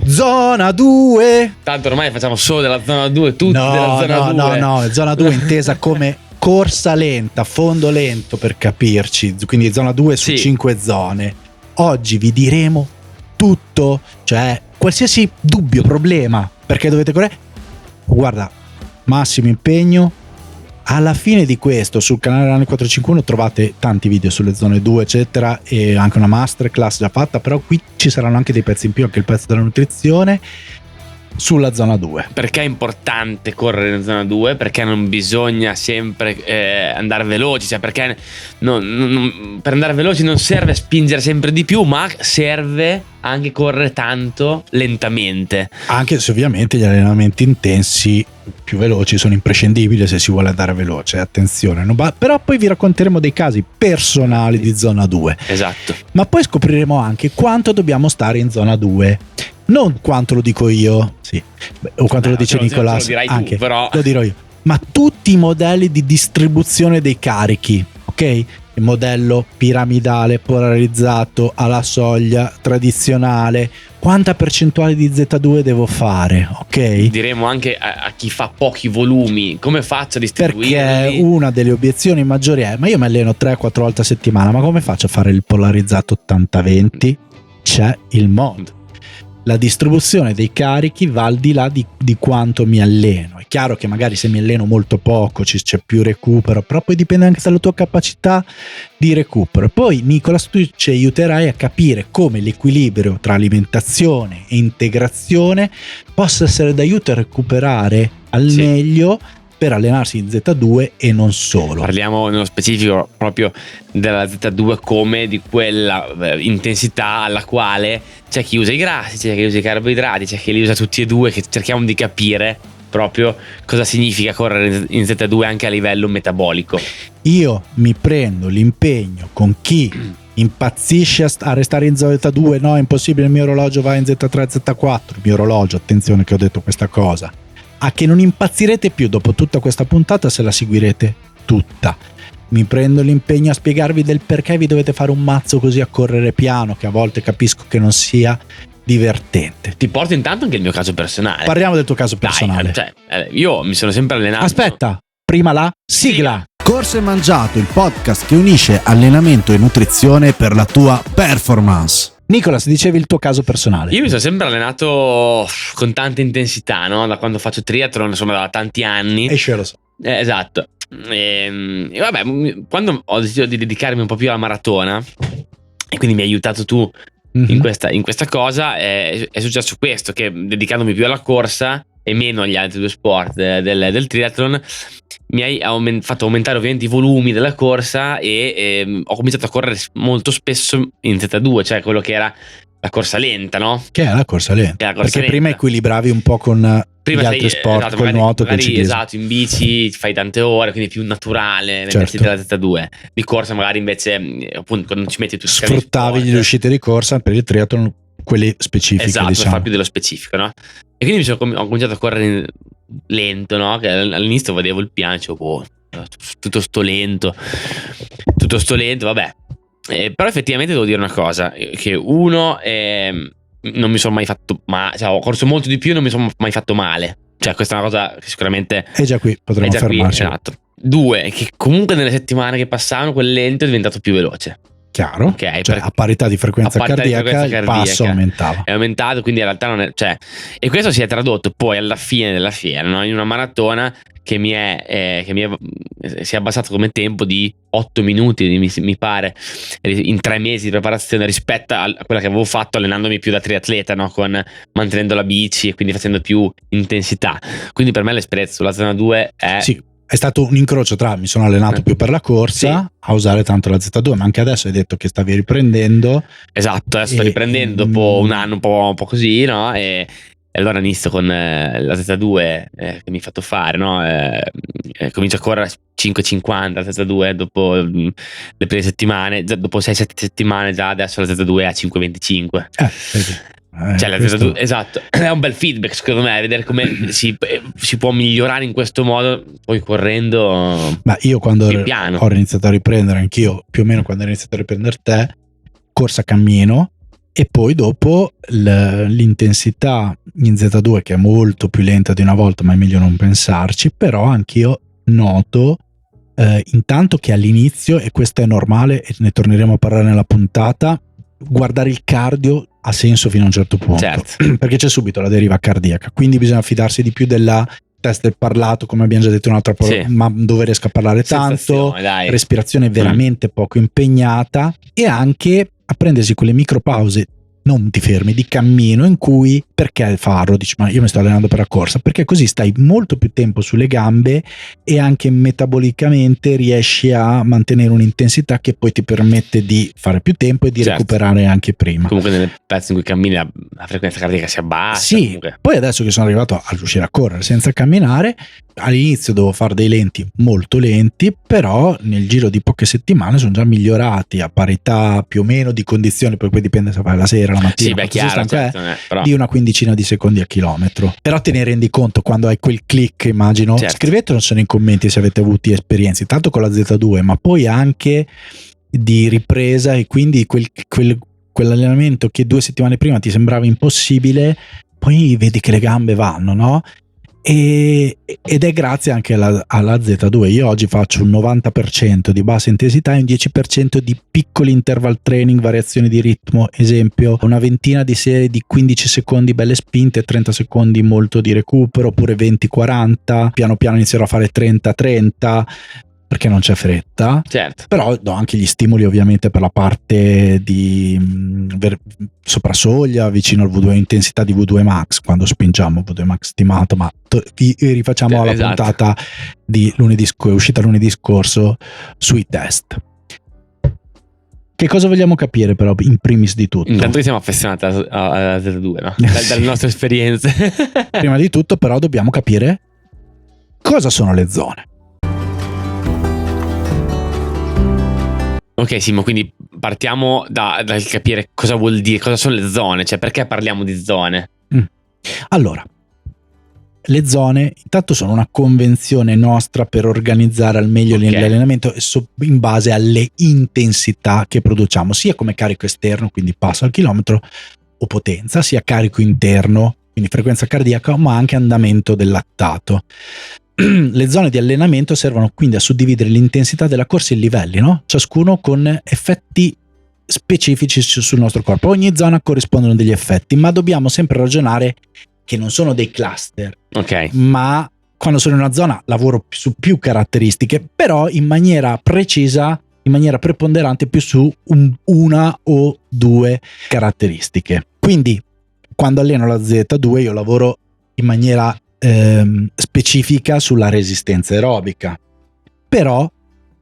Zona 2. Tanto ormai facciamo solo della zona 2, tutti della zona 2. No, zona 2 intesa come corsa lenta, fondo lento per capirci, quindi zona 2 su 5 zone. Oggi vi diremo tutto, cioè qualsiasi dubbio, problema, perché dovete correre. Guarda, massimo impegno. Alla fine di questo sul canale Running 451 trovate tanti video sulle zone 2 eccetera, e anche una masterclass già fatta, però qui ci saranno anche dei pezzi in più, anche il pezzo della nutrizione sulla zona 2. Perché è importante correre in zona 2? Perché non bisogna sempre andare veloci, cioè perché per andare veloci non serve spingere sempre di più, ma serve anche correre tanto lentamente. Anche se ovviamente gli allenamenti intensi più veloci sono imprescindibili se si vuole andare veloce, attenzione, però poi vi racconteremo dei casi personali di zona 2. Esatto. Ma poi scopriremo anche quanto dobbiamo stare in zona 2. Non quanto lo dico io, sì, o quanto lo dice Nicolas, anche però lo dirò io, ma tutti i modelli di distribuzione dei carichi, ok? Il modello piramidale, polarizzato, alla soglia, tradizionale, quanta percentuale di Z2 devo fare, ok? Diremo anche a chi fa pochi volumi come faccio a distribuirli. Perché una delle obiezioni maggiori è: ma io mi alleno 3-4 volte a settimana, ma come faccio a fare il polarizzato 80-20? C'è il modo. La distribuzione dei carichi va al di là di quanto mi alleno. È chiaro che magari se mi alleno molto poco c'è più recupero, però poi dipende anche dalla tua capacità di recupero. Poi Nicolas, tu ci aiuterai a capire come l'equilibrio tra alimentazione e integrazione possa essere d'aiuto a recuperare al meglio per allenarsi in Z2 e non solo. Parliamo nello specifico proprio della Z2 come di quella intensità alla quale c'è chi usa i grassi, c'è chi usa i carboidrati, c'è chi li usa tutti e due, che cerchiamo di capire proprio cosa significa correre in Z2 anche a livello metabolico. Io mi prendo l'impegno con chi impazzisce a restare in Z2, no, è impossibile, il mio orologio va in Z3, Z4, il mio orologio, attenzione che ho detto questa cosa, a che non impazzirete più dopo tutta questa puntata se la seguirete tutta. Mi prendo l'impegno a spiegarvi del perché vi dovete fare un mazzo così a correre piano, che a volte capisco che non sia divertente. Ti porto intanto anche il mio caso personale. Parliamo del tuo caso personale. Dai, io mi sono sempre allenato. Aspetta, prima la sigla. Corso e Mangiato, il podcast che unisce allenamento e nutrizione per la tua performance. Nicolas, dicevi il tuo caso personale. Io mi sono sempre allenato con tanta intensità, no? Da quando faccio triathlon, insomma, da tanti anni. E lo so. Esatto. E vabbè, quando ho deciso di dedicarmi un po' più alla maratona, e quindi mi hai aiutato tu in questa cosa, è successo questo, che dedicandomi più alla corsa e meno agli altri due sport del triathlon, mi hai fatto aumentare ovviamente i volumi della corsa e ho cominciato a correre molto spesso in Z2, cioè quello che era la corsa lenta, no? Che è la corsa lenta. Perché lenta. Prima equilibravi un po' con gli altri sport, esatto, col nuoto, col ciclismo. Esatto, in bici fai tante ore, quindi è più naturale certo. della Z2. Di corsa magari invece, appunto, quando ci metti tu sfruttavi le uscite di corsa per il triathlon, quelle specifiche, esatto, diciamo. per far più dello specifico, no? E quindi ho cominciato a correre lento, no? Che all'inizio vedevo il piano, dicevo, tutto sto lento, vabbè. Però effettivamente devo dire una cosa, che uno non mi sono mai fatto male, cioè ho corso molto di più e non mi sono mai fatto male, cioè questa è una cosa che sicuramente è già qui, potremmo fermarci. Esatto. Due, che comunque nelle settimane che passavano quel lento è diventato più veloce. Chiaro, okay, cioè a parità di frequenza cardiaca il passo aumentava. È aumentato, quindi in realtà non è, cioè, e questo si è tradotto poi alla fine della fiera, no? In una maratona che si è abbassato come tempo di 8 minuti mi pare in 3 mesi di preparazione rispetto a quella che avevo fatto allenandomi più da triatleta, no? Mantenendo la bici e quindi facendo più intensità. Quindi per me l'esperienza sulla zona 2 è... Sì. È stato un incrocio tra mi sono allenato più per la corsa a usare tanto la Z2, ma anche adesso hai detto che stavi riprendendo. Esatto, adesso sto riprendendo dopo un anno un po' così, no? E allora inizio con la Z2 che mi hai fatto fare, no? Comincio a correre a 5,50 la Z2 dopo le prime settimane, dopo 6-7 settimane già adesso la Z2 è a 5,25. Vedi. Cioè la Z2, esatto, è un bel feedback secondo me, vedere come si può migliorare in questo modo poi correndo. Ma io quando ho iniziato a riprendere, anch'io più o meno quando ho iniziato a riprendere te, corsa cammino, E poi dopo l'intensità in Z2, che è molto più lenta di una volta, ma è meglio non pensarci. Però anch'io noto intanto che all'inizio, e questo è normale e ne torneremo a parlare nella puntata, guardare il cardio ha senso fino a un certo punto, certo, perché c'è subito la deriva cardiaca, quindi bisogna fidarsi di più della test del parlato, come abbiamo già detto un'altra volta, sì, ma dove riesco a parlare tanto, dai. respirazione veramente poco impegnata, e anche a prendersi quelle micropause, non ti fermi, di cammino, in cui, perché farlo? Dici, ma io mi sto allenando per la corsa, perché così stai molto più tempo sulle gambe e anche metabolicamente riesci a mantenere un'intensità che poi ti permette di fare più tempo e di recuperare anche prima. Comunque nel pezzo in cui cammini la frequenza cardiaca si abbassa. Sì, comunque. Poi adesso che sono arrivato a riuscire a correre senza camminare, all'inizio dovevo fare dei lenti molto lenti, però nel giro di poche settimane sono già migliorati a parità più o meno di condizioni, poi dipende se fai la sera, la mattina, sì, beh, chiaro, certo, però... di una quindicina di secondi a chilometro. Però te ne rendi conto quando hai quel click, immagino. Certo. Scrivetelo nei commenti se avete avuto esperienze, tanto con la Z2, ma poi anche di ripresa, e quindi quell'allenamento che 2 settimane prima ti sembrava impossibile, poi vedi che le gambe vanno, no? Ed è grazie anche alla Z2. Io oggi faccio un 90% di bassa intensità e un 10% di piccoli interval training, variazioni di ritmo, esempio una ventina di serie di 15 secondi belle spinte, 30 secondi molto di recupero, oppure 20-40, piano piano inizierò a fare 30-30 perché non c'è fretta, certo. Però do anche gli stimoli ovviamente per la parte di soprasoglia, vicino al V2, intensità di V2 max, quando spingiamo V2 max stimato, ma rifacciamo la puntata di lunedì, uscita lunedì scorso sui test. Che cosa vogliamo capire però in primis di tutto? Intanto siamo affezionati alla Z2, no? Dalle nostre esperienze. Prima di tutto però dobbiamo capire cosa sono le zone. Ok, Simo, quindi partiamo dal capire cosa vuol dire, cosa sono le zone, cioè perché parliamo di zone. Allora, le zone intanto sono una convenzione nostra per organizzare al meglio l'allenamento in base alle intensità che produciamo, sia come carico esterno, quindi passo al chilometro o potenza, sia carico interno, quindi frequenza cardiaca, ma anche andamento del lattato. Le zone di allenamento servono quindi a suddividere l'intensità della corsa in livelli, no? Ciascuno con effetti specifici sul nostro corpo. Ogni zona corrispondono degli effetti, ma dobbiamo sempre ragionare che non sono dei cluster, ma quando sono in una zona lavoro su più caratteristiche, però in maniera precisa, in maniera preponderante più su una o due caratteristiche. Quindi quando alleno la Z2 io lavoro in maniera specifica sulla resistenza aerobica, però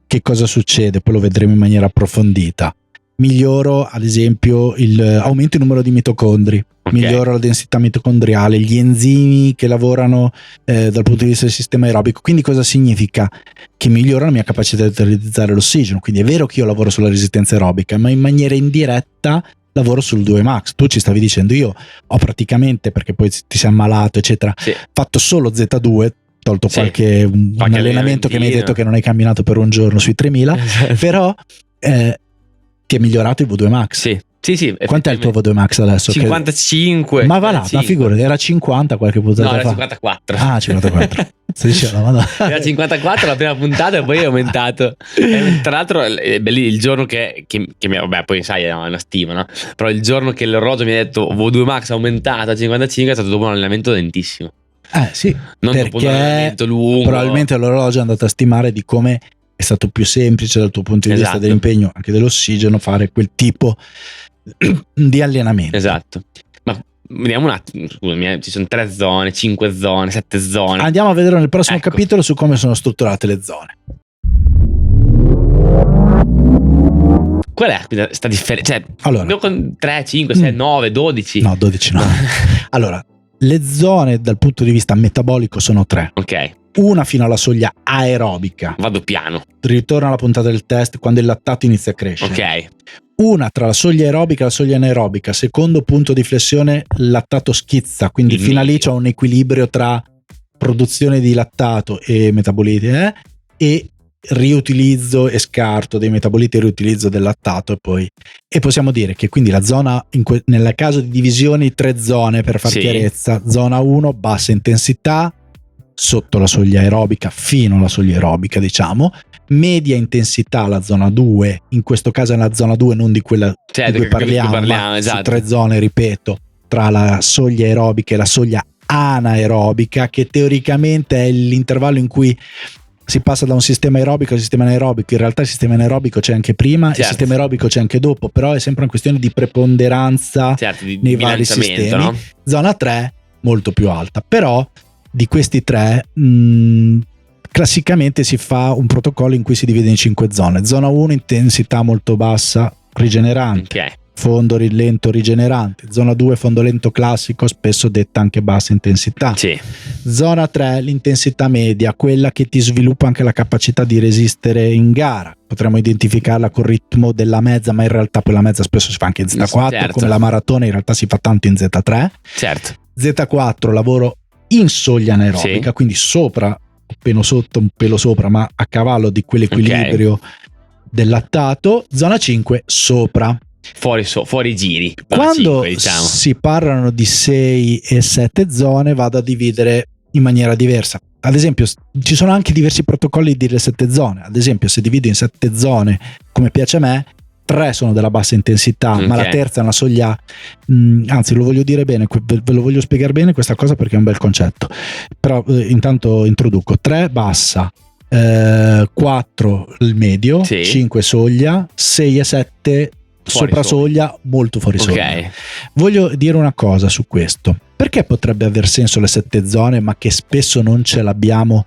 che cosa succede? Poi lo vedremo in maniera approfondita. Miglioro ad esempio aumento il numero di mitocondri, miglioro la densità mitocondriale, gli enzimi che lavorano dal punto di vista del sistema aerobico. Quindi cosa significa? Che migliora la mia capacità di utilizzare l'ossigeno. Quindi è vero che io lavoro sulla resistenza aerobica, ma in maniera indiretta lavoro sul 2 max. Tu ci stavi dicendo, io ho praticamente, perché poi ti sei ammalato eccetera, fatto solo Z2, tolto qualche un allenamento che mi hai detto che non hai camminato per un giorno sui 3000, però ti è migliorato il V2 max. Sì, quant'è il tuo V2 max adesso? 55. Ma va là, ma figurati, era 50 qualche puntata fa. No, era 54. Ah, 54. Era 54 la prima puntata e poi è aumentato. Tra l'altro il giorno che mi, vabbè, poi sai, è una stima, no? Però il giorno che l'orologio mi ha detto V2 max aumentato a 55 è stato dopo un allenamento lentissimo. Sì, non dopo un allenamento lungo. Probabilmente l'orologio è andato a stimare di come è stato più semplice dal tuo punto di vista dell'impegno, anche dell'ossigeno, fare quel tipo di allenamento. Esatto. Ma vediamo un attimo, scusami, ci sono 3 zone, 5 zone, 7 zone. Andiamo a vedere nel prossimo capitolo su come sono strutturate le zone. Qual è questa differenza? Cioè, allora, con 3, 5, 6, 9, 12? No, 12 no. Allora, le zone dal punto di vista metabolico sono 3. Ok. Una fino alla soglia aerobica. Vado piano. Ritorno alla puntata del test quando il lattato inizia a crescere. Ok. Una tra la soglia aerobica e la soglia anaerobica. Secondo punto di flessione, il lattato schizza. Quindi fino a lì c'è un equilibrio tra produzione di lattato e metaboliti e riutilizzo e scarto dei metaboliti e riutilizzo del lattato e possiamo dire che quindi la zona nel caso di divisioni 3 zone per far chiarezza: zona 1 bassa intensità sotto la soglia aerobica fino alla soglia aerobica, diciamo, media intensità la zona 2, in questo caso è la zona 2 non di quella di cui parliamo ma esatto. su 3 zone, ripeto, tra la soglia aerobica e la soglia anaerobica, che teoricamente è l'intervallo in cui si passa da un sistema aerobico al sistema anaerobico. In realtà il sistema anaerobico c'è anche prima, il sistema aerobico c'è anche dopo, però è sempre una questione di preponderanza nei vari sistemi, no? Zona 3 molto più alta, però di questi 3 classicamente si fa un protocollo in cui si divide in 5 zone. Zona 1 intensità molto bassa, rigenerante, fondo lento rigenerante. Zona 2 fondo lento classico, spesso detta anche bassa intensità. Zona 3 l'intensità media, quella che ti sviluppa anche la capacità di resistere in gara. Potremmo identificarla col ritmo della mezza, ma in realtà poi la mezza spesso si fa anche in Z4, come la maratona in realtà si fa tanto in Z3. Z4 lavoro in soglia anaerobica, quindi sopra, appena sotto, un pelo sopra, ma a cavallo di quell'equilibrio del lattato. Zona 5 sopra, fuori giri. Quando 5, diciamo, si parlano di 6 e 7 zone vado a dividere in maniera diversa. Ad esempio ci sono anche diversi protocolli di dire 7 zone. Ad esempio se divido in 7 zone come piace a me, 3 sono della bassa intensità, ma la terza è una soglia, anzi lo voglio dire bene, ve lo voglio spiegare bene questa cosa perché è un bel concetto, però intanto introduco: 3 bassa, 4 il medio, 5 soglia, 6 e 7 sopra soglia, molto fuori soglia. Voglio dire una cosa su questo: perché potrebbe aver senso le 7 zone ma che spesso non ce l'abbiamo,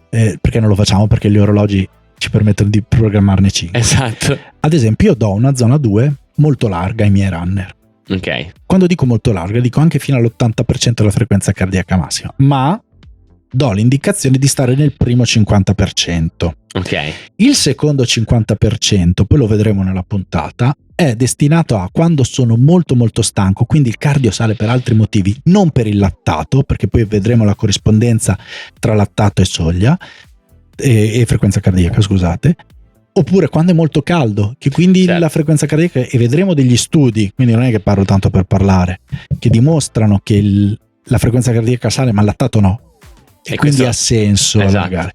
perché non lo facciamo? Perché gli orologi ci permettono di programmarne 5. Esatto. Ad esempio io do una zona 2 molto larga ai miei runner. Quando dico molto larga dico anche fino all'80% della frequenza cardiaca massima, ma do l'indicazione di stare nel primo 50%. Il secondo 50%, poi lo vedremo nella puntata, è destinato a quando sono molto molto stanco, quindi il cardio sale per altri motivi, non per il lattato, perché poi vedremo la corrispondenza tra lattato e soglia e frequenza cardiaca, scusate. Oppure quando è molto caldo, che quindi la frequenza cardiaca, e vedremo degli studi, quindi non è che parlo tanto per parlare, che dimostrano che la frequenza cardiaca sale ma il lattato no, e quindi ha senso allargare.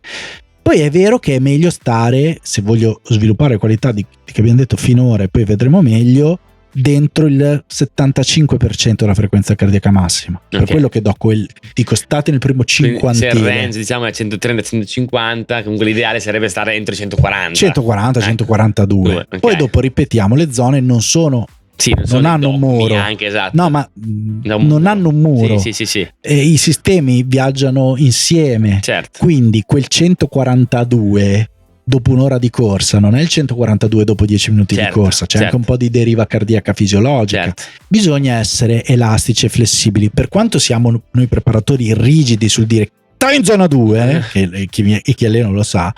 Poi è vero che è meglio stare, se voglio sviluppare qualità che abbiamo detto finora e poi vedremo meglio, dentro il 75% della frequenza cardiaca massima. Per quello che dico state nel primo 50. Se il range diciamo è 130-150, comunque l'ideale sarebbe stare entro i 140 142. Poi dopo ripetiamo, le zone non sono non hanno un muro, no, ma non hanno un muro. E i sistemi viaggiano insieme, quindi quel 142 dopo un'ora di corsa non è il 142 dopo 10 minuti di corsa, c'è anche un po' di deriva cardiaca fisiologica. Bisogna essere elastici e flessibili. Per quanto siamo noi preparatori rigidi sul dire stai in zona 2, e chi allena lo sa,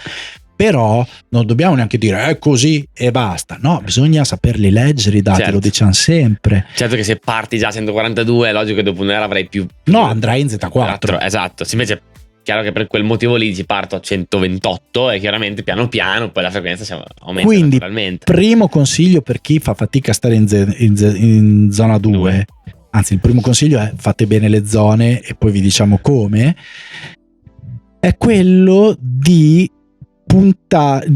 però non dobbiamo neanche dire è così e basta, no, bisogna saperli leggere i dati, lo diciamo sempre. Certo che se parti già a 142 è logico che dopo un'ora avrai più andrai in Z4. Esatto, se invece chiaro che per quel motivo lì ci parto a 128 e chiaramente piano piano poi la frequenza aumenta. Quindi naturalmente. Primo consiglio per chi fa fatica a stare in zona 2, anzi il primo consiglio è fate bene le zone e poi vi diciamo come, è quello di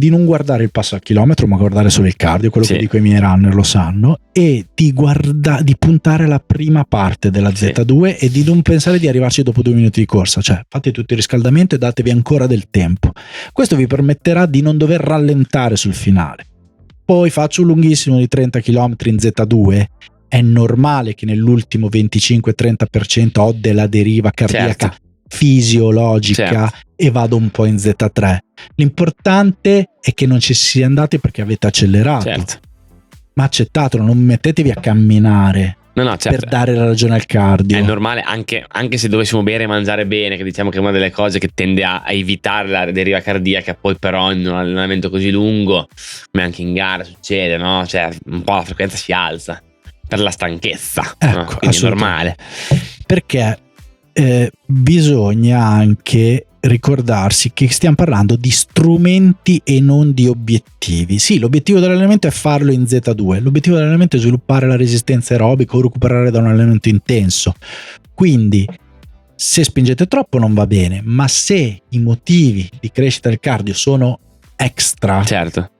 non guardare il passo al chilometro ma guardare solo il cardio, quello che dico ai miei runner lo sanno, e di puntare la prima parte della Z2 e di non pensare di arrivarci dopo 2 minuti di corsa, cioè fate tutto il riscaldamento e datevi ancora del tempo. Questo vi permetterà di non dover rallentare sul finale. Poi faccio un lunghissimo di 30 km in Z2, è normale che nell'ultimo 25-30% ho della deriva cardiaca fisiologica e vado un po' in Z3. L'importante è che non ci sia andati perché avete accelerato, ma accettatelo, non mettetevi a camminare per dare la ragione al cardio. È normale, anche se dovessimo bere e mangiare bene, che diciamo che è una delle cose che tende a evitare la deriva cardiaca, poi però in un allenamento così lungo come anche in gara succede, no? Cioè un po' la frequenza si alza per la stanchezza, quindi è normale, perché bisogna anche ricordarsi che stiamo parlando di strumenti e non di obiettivi. Sì, l'obiettivo dell'allenamento è farlo in Z2, l'obiettivo dell'allenamento è sviluppare la resistenza aerobica o recuperare da un allenamento intenso. Quindi se spingete troppo non va bene, ma se i motivi di crescita del cardio sono extra, certo,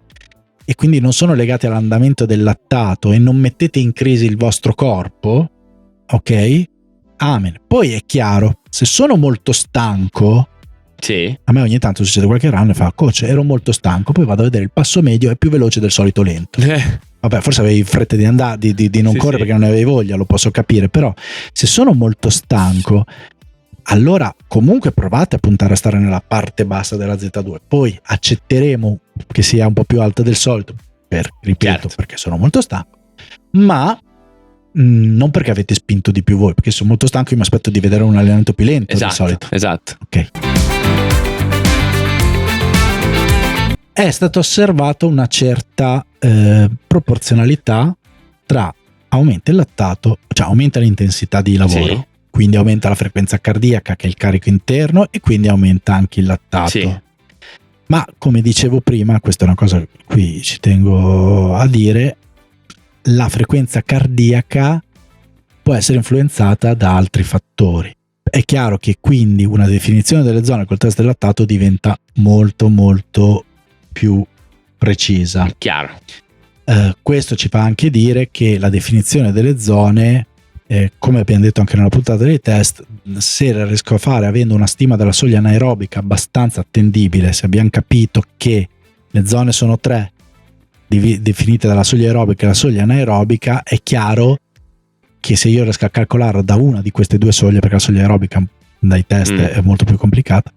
e quindi non sono legati all'andamento del lattato e non mettete in crisi il vostro corpo, ok? Amen. Poi è chiaro, se sono molto stanco, sì, a me ogni tanto succede qualche run e fa: coach, ero molto stanco, poi vado a vedere il passo medio è più veloce del solito lento. Vabbè, forse avevi fretta di andare, di non correre perché non ne avevi voglia, lo posso capire, però se sono molto stanco, allora comunque provate a puntare a stare nella parte bassa della Z2, poi accetteremo che sia un po' più alta del solito, ripeto, perché sono molto stanco, ma non perché avete spinto di più voi, perché sono molto stanco, io mi aspetto di vedere un allenamento più lento del solito. Esatto. Ok. È stata osservata una certa proporzionalità tra aumenta il lattato, cioè aumenta l'intensità di lavoro, sì, quindi aumenta la frequenza cardiaca, che è il carico interno, e quindi aumenta anche il lattato. Sì. Ma come dicevo prima, questa è una cosa che qui ci tengo a dire, la frequenza cardiaca può essere influenzata da altri fattori. È chiaro che quindi una definizione delle zone col test del lattato diventa molto molto più precisa. Chiaro. Questo ci fa anche dire che la definizione delle zone, come abbiamo detto anche nella puntata dei test, se la riesco a fare avendo una stima della soglia anaerobica abbastanza attendibile, se abbiamo capito che le zone sono 3 definite dalla soglia aerobica e la soglia anaerobica, è chiaro che se io riesco a calcolare da una di queste due soglie, perché la soglia aerobica dai test è molto più complicata,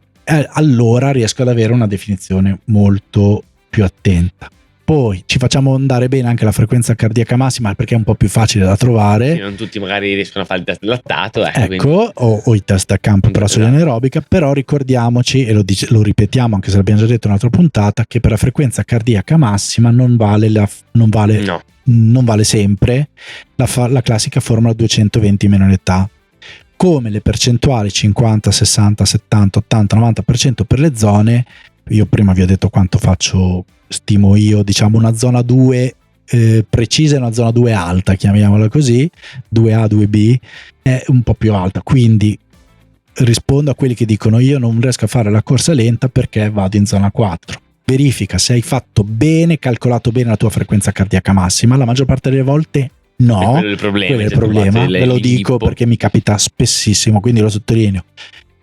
allora riesco ad avere una definizione molto più attenta. Poi ci facciamo andare bene anche la frequenza cardiaca massima, perché è un po' più facile da trovare. Sì, non tutti magari riescono a fare il test del lattato. Ecco, o i test a campo per la soglia anaerobica, però ricordiamoci, e lo ripetiamo anche se l'abbiamo già detto in un'altra puntata, che per la frequenza cardiaca massima non vale sempre la classica formula 220 meno l'età. Come le percentuali 50, 60, 70, 80, 90% per le zone, io prima vi ho detto quanto stimo io, diciamo una zona 2 precisa e una zona 2 alta, chiamiamola così, 2A, 2B, è un po' più alta, quindi rispondo a quelli che dicono io non riesco a fare la corsa lenta perché vado in zona 4. Verifica se hai fatto bene, calcolato bene la tua frequenza cardiaca massima, la maggior parte delle volte no, quello è il problema, ve lo dico perché mi capita spessissimo, quindi lo sottolineo.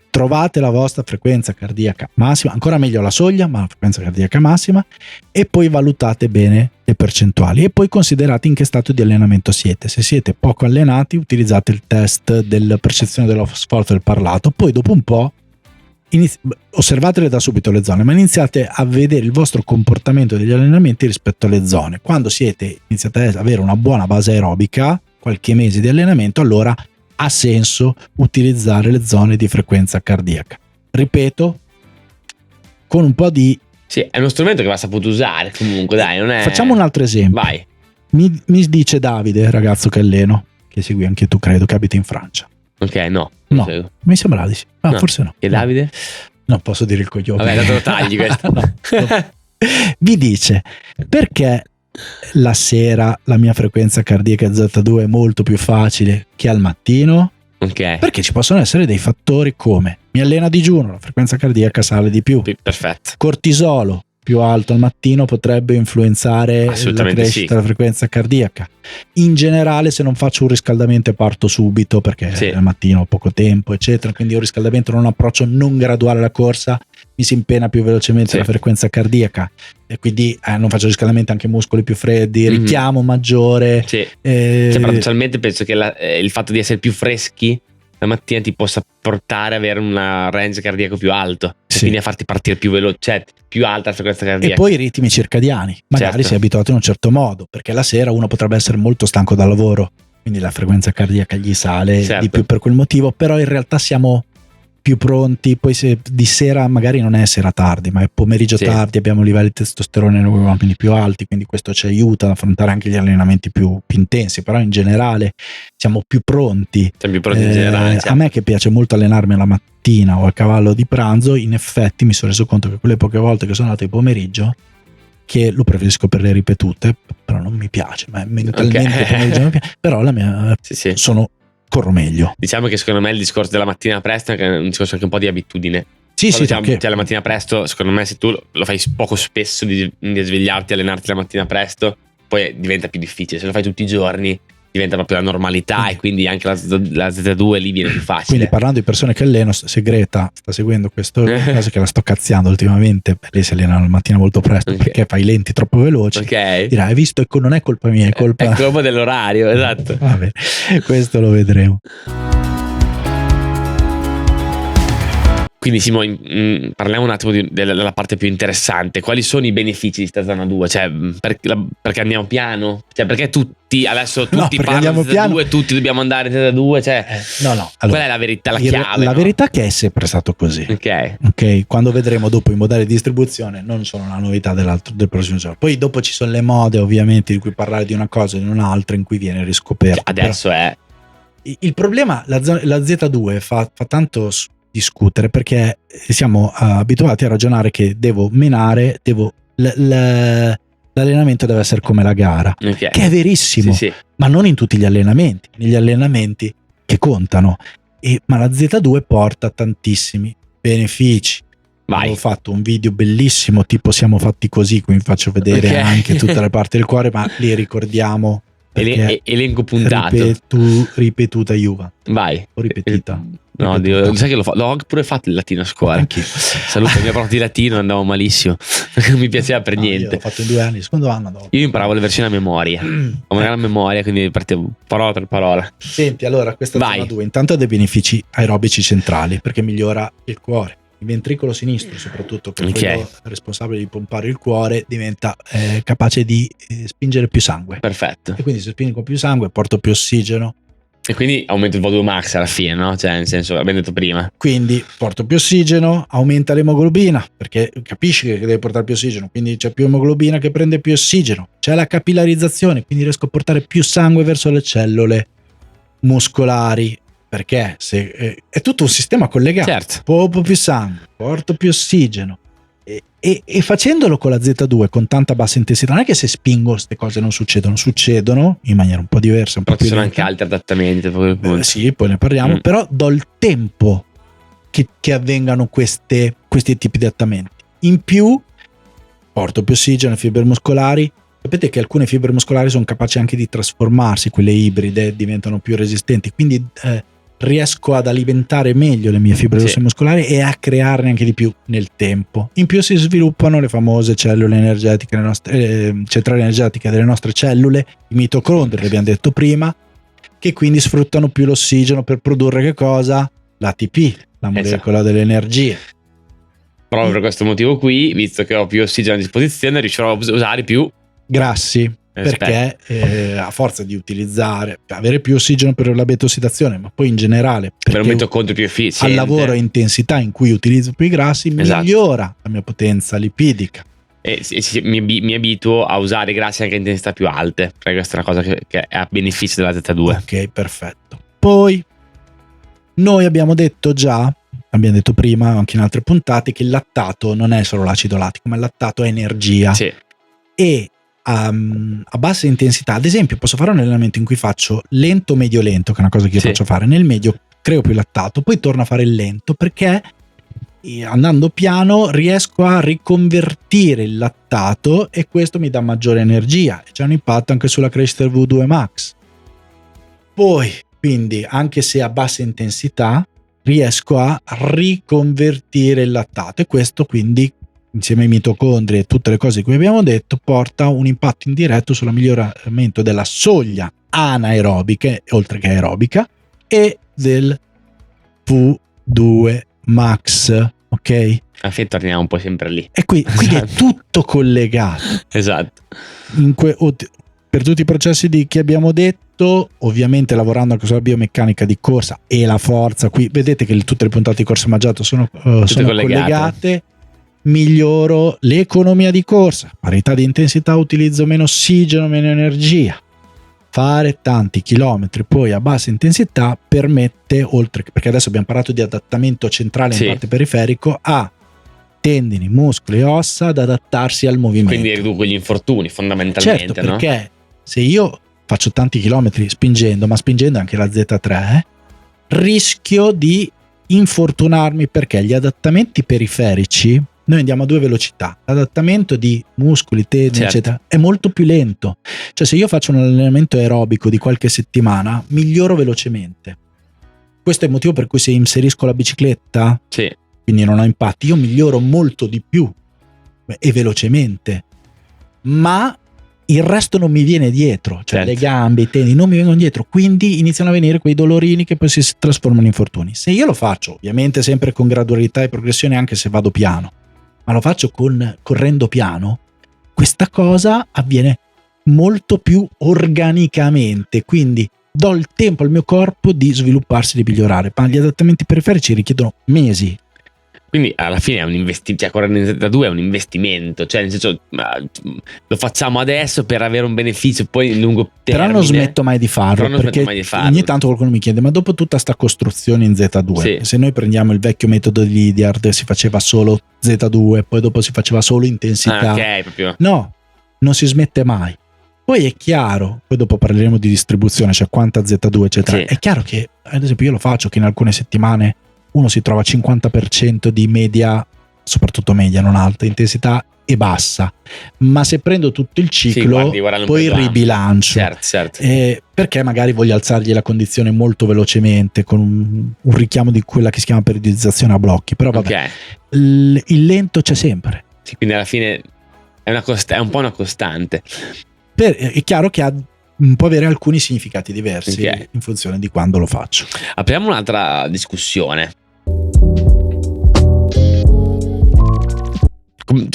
Trovate la vostra frequenza cardiaca massima, ancora meglio la soglia, ma la frequenza cardiaca massima, e poi valutate bene le percentuali e poi considerate in che stato di allenamento siete. Se siete poco allenati, utilizzate il test della percezione dello sforzo del parlato, poi dopo un po' osservatele da subito le zone, ma iniziate a vedere il vostro comportamento degli allenamenti rispetto alle zone. Quando iniziate ad avere una buona base aerobica, qualche mese di allenamento, allora ha senso utilizzare le zone di frequenza cardiaca. Ripeto, con un po' di... Sì, è uno strumento che va saputo usare comunque, dai, non è... Facciamo un altro esempio. Vai. Mi dice Davide, ragazzo che alleno, che segui anche tu, credo, che abita in Francia. Ok, no. Mi sembra di sì. No, forse no. E Davide? No, posso dire il coglione. Vabbè, te lo tagli questo. No. Vi dice, perché la sera la mia frequenza cardiaca Z2 è molto più facile che al mattino? Ok. Perché ci possono essere dei fattori come mi alleno a digiuno, la frequenza cardiaca sale di più. Perfetto. Cortisolo più alto al mattino potrebbe influenzare la crescita della frequenza cardiaca. In generale, se non faccio un riscaldamento e parto subito perché al mattino ho poco tempo, eccetera, quindi un riscaldamento non approccio non graduale alla corsa, mi si impena più velocemente la frequenza cardiaca e quindi non faccio riscaldamento, anche muscoli più freddi, richiamo maggiore. Cioè, paradossalmente penso che il fatto di essere più freschi la mattina ti possa portare ad avere un range cardiaco più alto, quindi a farti partire più veloce, cioè più alta la frequenza cardiaca. E poi i ritmi circadiani, magari sei abituato in un certo modo, perché la sera uno potrebbe essere molto stanco dal lavoro, quindi la frequenza cardiaca gli sale di più per quel motivo, però in realtà siamo più pronti. Poi se di sera magari non è sera tardi, ma è pomeriggio tardi, abbiamo livelli di testosterone nei uomini più alti, quindi questo ci aiuta ad affrontare anche gli allenamenti più intensi, però in generale siamo più pronti. Siamo più pronti in generale, certo. A me che piace molto allenarmi alla mattina o a cavallo di pranzo, in effetti mi sono reso conto che quelle poche volte che sono andato di pomeriggio, che lo preferisco per le ripetute, però non mi piace, ma mentalmente pomeriggio non mi piace, però la mia corro meglio. Diciamo che secondo me il discorso della mattina presto è un discorso anche un po' di abitudine. Sì, la mattina presto, secondo me, se tu lo fai poco spesso di svegliarti, allenarti la mattina presto, poi diventa più difficile. Se lo fai tutti i giorni diventa proprio la normalità, e quindi anche la Z2 lì viene più facile. Quindi, parlando di persone che alleno, se Greta sta seguendo questo caso, che la sto cazziando ultimamente, lei si allena la mattina molto presto perché fa i lenti troppo veloci, dirà: hai visto, non è colpa mia, è colpa dell'orario. Esatto. Vabbè, questo lo vedremo. Quindi Simo, parliamo un attimo della parte più interessante. Quali sono i benefici di sta zona 2? Cioè, perché andiamo piano? Cioè, perché tutti parlano di zona 2, tutti dobbiamo andare in zona 2? Cioè, no. Allora, qual è la verità, la chiave? La verità è che è sempre stato così. Ok. Quando vedremo dopo i modelli di distribuzione, non sono una novità del prossimo giorno. Poi dopo ci sono le mode, ovviamente, di cui parlare di una cosa e di un'altra, in cui viene riscoperto. Adesso è... Il problema, la Z2 fa tanto discutere, perché siamo abituati a ragionare che devo menare, l'allenamento deve essere come la gara, che è verissimo, ma non in tutti gli allenamenti, negli allenamenti che contano, ma la Z2 porta tantissimi benefici. Ho fatto un video bellissimo tipo Siamo fatti così, qui vi faccio vedere anche tutte le parti del cuore, ma li ricordiamo. Elenco puntato. Ripetuta Juva. Vai. O ripetita. No, Dio, sai che l'ho pure fatto il latino a scuola. Anch'io. Saluto, mi ha portato di latino, andavo malissimo. Non mi piaceva per niente. Io l'ho fatto in 2 anni, secondo anno dopo. Io imparavo le versioni a memoria. Ho una gran memoria, quindi partivo parola per parola. Senti, allora, questa zona 2 intanto ha dei benefici aerobici centrali, perché migliora il cuore. Il ventricolo sinistro, soprattutto, che è quello responsabile di pompare il cuore, diventa capace di spingere più sangue. Perfetto. E quindi se spingo più sangue porto più ossigeno. E quindi aumenta il VO2 max alla fine, no? Cioè, nel senso, l'abbiamo detto prima. Quindi porto più ossigeno, aumenta l'emoglobina, perché capisci che deve portare più ossigeno, quindi c'è più emoglobina che prende più ossigeno. C'è la capillarizzazione, quindi riesco a portare più sangue verso le cellule muscolari, perché è tutto un sistema collegato. Certo. Pompo più sangue, porto più ossigeno. E facendolo con la Z2 con tanta bassa intensità, non è che se spingo queste cose non succedono in maniera un po' diversa, un po' più sono lenta. anche altri adattamenti. Sì, poi ne parliamo, però do il tempo che avvengano questi tipi di adattamenti. In più porto più ossigeno alle fibre muscolari. Sapete che alcune fibre muscolari sono capaci anche di trasformarsi, quelle ibride diventano più resistenti, quindi riesco ad alimentare meglio le mie fibre muscolari e a crearne anche di più nel tempo. In più si sviluppano le famose cellule energetiche, centrali energetiche delle nostre cellule, i mitocondri, l'abbiamo detto prima, che quindi sfruttano più l'ossigeno per produrre che cosa? L'ATP, la molecola dell'energia. Proprio per questo motivo qui, visto che ho più ossigeno a disposizione, riuscirò a usare più grassi, perché a forza di avere più ossigeno per la beta-ossidazione, ma poi in generale per un mitocondrio più efficiente, al lavoro e intensità in cui utilizzo più i grassi, migliora la mia potenza lipidica. E mi abituo a usare i grassi anche a intensità più alte, perché questa è una cosa che è a beneficio della Z2. Ok, perfetto. Poi noi abbiamo detto prima anche in altre puntate che il lattato non è solo l'acido lattico, ma il lattato è energia. E a bassa intensità, ad esempio, posso fare un allenamento in cui faccio lento, medio, lento, che è una cosa che io faccio fare. Nel medio creo più lattato, poi torno a fare il lento, perché andando piano riesco a riconvertire il lattato e questo mi dà maggiore energia e c'è un impatto anche sulla crescita del VO2 max. Poi, quindi, anche se a bassa intensità, riesco a riconvertire il lattato e questo quindi, insieme ai mitocondri e tutte le cose che abbiamo detto, porta un impatto indiretto sul miglioramento della soglia anaerobica, oltre che aerobica, e del V2 max, ok? Alla fine torniamo un po' sempre lì. E quindi è tutto collegato. Esatto. per tutti i processi che abbiamo detto, ovviamente lavorando anche sulla biomeccanica di corsa e la forza, qui vedete che tutte le puntate di Corsa Mangiato sono collegate. Miglioro l'economia di corsa, parità di intensità, utilizzo meno ossigeno, meno energia. Fare tanti chilometri poi a bassa intensità permette, oltre che, perché adesso abbiamo parlato di adattamento centrale in parte periferico, a tendini, muscoli e ossa ad adattarsi al movimento. Quindi riduco gli infortuni fondamentalmente. Certo, perché se io faccio tanti chilometri spingendo, ma spingendo anche la Z3, rischio di infortunarmi, perché gli adattamenti periferici, noi andiamo a 2 velocità, l'adattamento di muscoli, tendini eccetera è molto più lento. Cioè se io faccio un allenamento aerobico di qualche settimana, miglioro velocemente. Questo è il motivo per cui se inserisco la bicicletta, quindi non ho impatti, io miglioro molto di più e velocemente, ma il resto non mi viene dietro, cioè le gambe, i tendini non mi vengono dietro, quindi iniziano a venire quei dolorini che poi si trasformano in infortuni. Se io lo faccio, ovviamente sempre con gradualità e progressione, anche se vado piano, ma lo faccio correndo piano, questa cosa avviene molto più organicamente, quindi do il tempo al mio corpo di svilupparsi, di migliorare. Ma gli adattamenti periferici richiedono mesi. Quindi alla fine è un investimento, cioè correre in Z2 è un investimento, cioè nel senso lo facciamo adesso per avere un beneficio poi in lungo termine. Però non smetto mai di farlo, perché ogni tanto qualcuno mi chiede: ma dopo tutta sta costruzione in Z2, se noi prendiamo il vecchio metodo di Lydiard, si faceva solo Z2, poi dopo si faceva solo intensità, proprio. No, non si smette mai. Poi è chiaro, poi dopo parleremo di distribuzione, cioè quanta Z2 eccetera, è chiaro che ad esempio io lo faccio che in alcune settimane uno si trova 50% di media, soprattutto media, non alta intensità, e bassa, ma se prendo tutto il ciclo poi ribilancio, perché magari voglio alzargli la condizione molto velocemente con un richiamo di quella che si chiama periodizzazione a blocchi, però vabbè, il lento c'è sempre. Quindi alla fine è un po' una costante. È chiaro che può avere alcuni significati diversi in funzione di quando lo faccio. Apriamo un'altra discussione.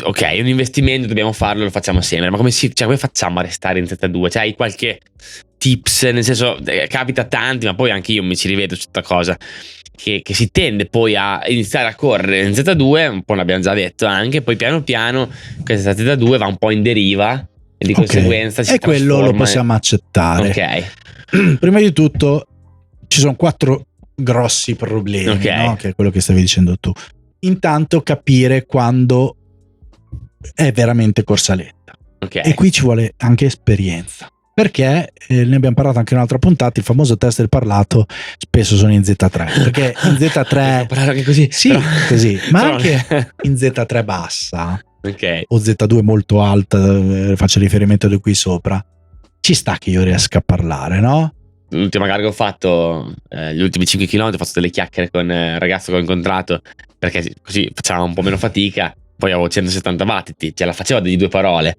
Ok, è un investimento, dobbiamo farlo, lo facciamo sempre, ma come facciamo a restare in Z2? Cioè, hai qualche tips? Nel senso, capita a tanti, ma poi anche io mi ci rivedo su questa cosa, che si tende poi a iniziare a correre in Z2, un po' l'abbiamo già detto anche, poi piano piano questa Z2 va un po' in deriva e di conseguenza si trasforma. E quello lo possiamo accettare. Prima di tutto ci sono 4 grossi problemi, no? Che è quello che stavi dicendo tu. Intanto capire quando è veramente corsa lenta, e qui ci vuole anche esperienza, perché ne abbiamo parlato anche in un'altra puntata, il famoso test del parlato spesso sono in Z3, perché in Z3 anche così, così, ma anche in Z3 bassa o Z2 molto alta, faccio riferimento di qui sopra, ci sta che io riesca a parlare, no? L'ultima gara che ho fatto, gli ultimi 5 km, ho fatto delle chiacchiere con il ragazzo che ho incontrato, perché così facciamo un po' meno fatica. Poi avevo 170 battiti, ce la faceva degli 2 parole,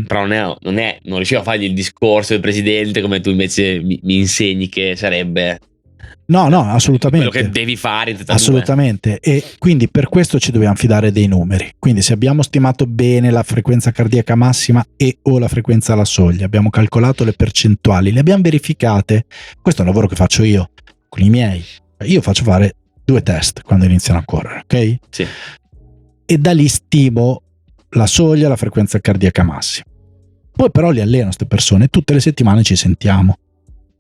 però non riuscivo a fargli il discorso del presidente come tu invece mi insegni che sarebbe. No, assolutamente. Quello che devi fare. Assolutamente. E quindi per questo ci dobbiamo fidare dei numeri. Quindi se abbiamo stimato bene la frequenza cardiaca massima o la frequenza alla soglia, abbiamo calcolato le percentuali, le abbiamo verificate. Questo è un lavoro che faccio io con i miei. Io faccio fare 2 test quando iniziano a correre, ok? Sì. E da lì stimo la soglia, la frequenza cardiaca massima. Poi però li alleno queste persone, tutte le settimane ci sentiamo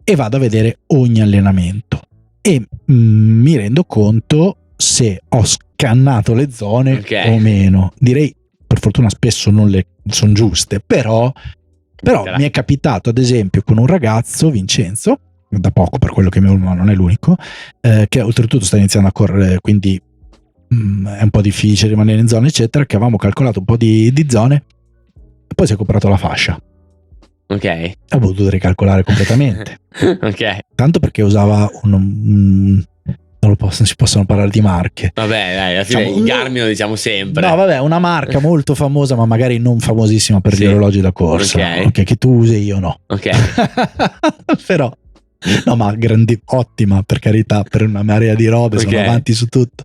e vado a vedere ogni allenamento e mi rendo conto se ho scannato le zone o meno. Direi, per fortuna spesso non le sono giuste, però mi è capitato ad esempio con un ragazzo, Vincenzo, da poco per quello che non è l'unico, che oltretutto sta iniziando a correre, quindi è un po' difficile rimanere in zone eccetera, che avevamo calcolato un po' di zone e poi si è comprato la fascia. Ho voluto ricalcolare completamente. Tanto perché usava non si possono parlare di marche. Vabbè, dai, alla fine il Garmin lo diciamo sempre. No, vabbè, una marca molto famosa, ma magari non famosissima per gli orologi da corsa. Che tu usi e io no. Però no, ma ottima, per carità, per una marea di robe, sono avanti su tutto.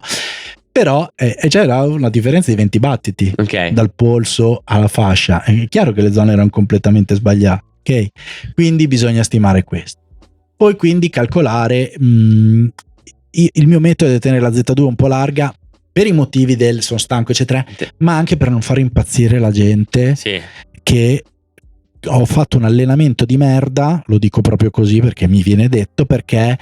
Però c'era una differenza di 20 battiti dal polso alla fascia. È chiaro che le zone erano completamente sbagliate. ok? Quindi bisogna stimare questo. Poi quindi calcolare, il mio metodo è tenere la Z2 un po' larga per i motivi del sono stanco eccetera, ma anche per non far impazzire la gente, sì, che ho fatto un allenamento di merda, lo dico proprio così perché mi viene detto, perché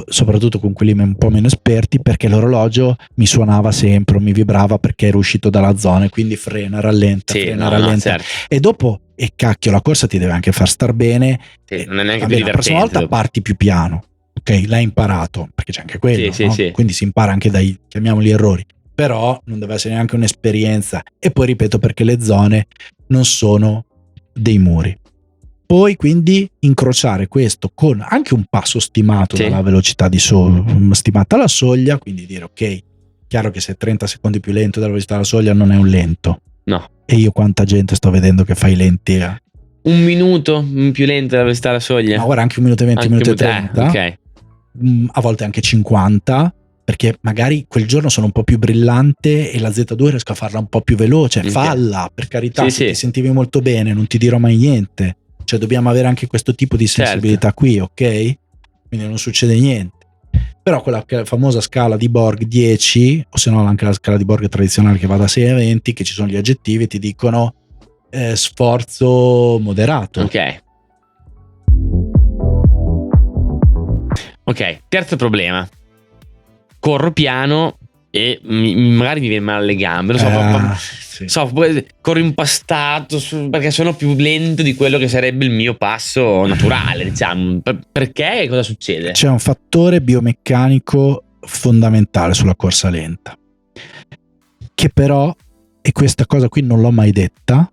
soprattutto con quelli un po' meno esperti, perché l'orologio mi suonava sempre, mi vibrava perché ero uscito dalla zona, quindi frena, rallenta, sì, frena, no, rallenta, certo. e dopo, e cacchio, la corsa ti deve anche far star bene, Sì, non è neanche vabbè, più la prossima divertente volta dopo. parti più piano, ok? L'hai imparato, perché c'è anche quello, Sì, no? sì. Quindi si impara anche dai, chiamiamoli errori, però non deve essere neanche un'esperienza. E poi ripeto, perché le zone non sono dei muri. Poi quindi incrociare questo con anche un passo stimato Sì. dalla velocità stimata alla soglia, quindi dire ok, chiaro che se 30 secondi più lento dalla velocità alla soglia non è un lento. No. E io quanta gente sto vedendo che fa i lenti a... Un minuto più lento dalla velocità alla soglia? Ma guarda, anche 1 minuto e 20, 1 minuto e 30, ok. A volte anche 50, perché magari quel giorno sono un po' più brillante e la Z2 riesco a farla un po' più veloce. Ok. Falla, per carità, Sì, se sì. ti sentivi molto bene, non ti dirò mai niente. Cioè dobbiamo avere anche questo tipo di sensibilità qui, ok? Quindi non succede niente. Però quella famosa scala di Borg 10, o se no anche la scala di Borg tradizionale che va da 6 a 20, che ci sono gli aggettivi e ti dicono sforzo moderato. Ok, terzo problema. Corro piano e magari mi viene male alle gambe, lo so, sì. Corro impastato perché sono più lento di quello che sarebbe il mio passo naturale, diciamo. Perché? Cosa succede? C'è un fattore biomeccanico fondamentale sulla corsa lenta, che però, e questa cosa qui non l'ho mai detta,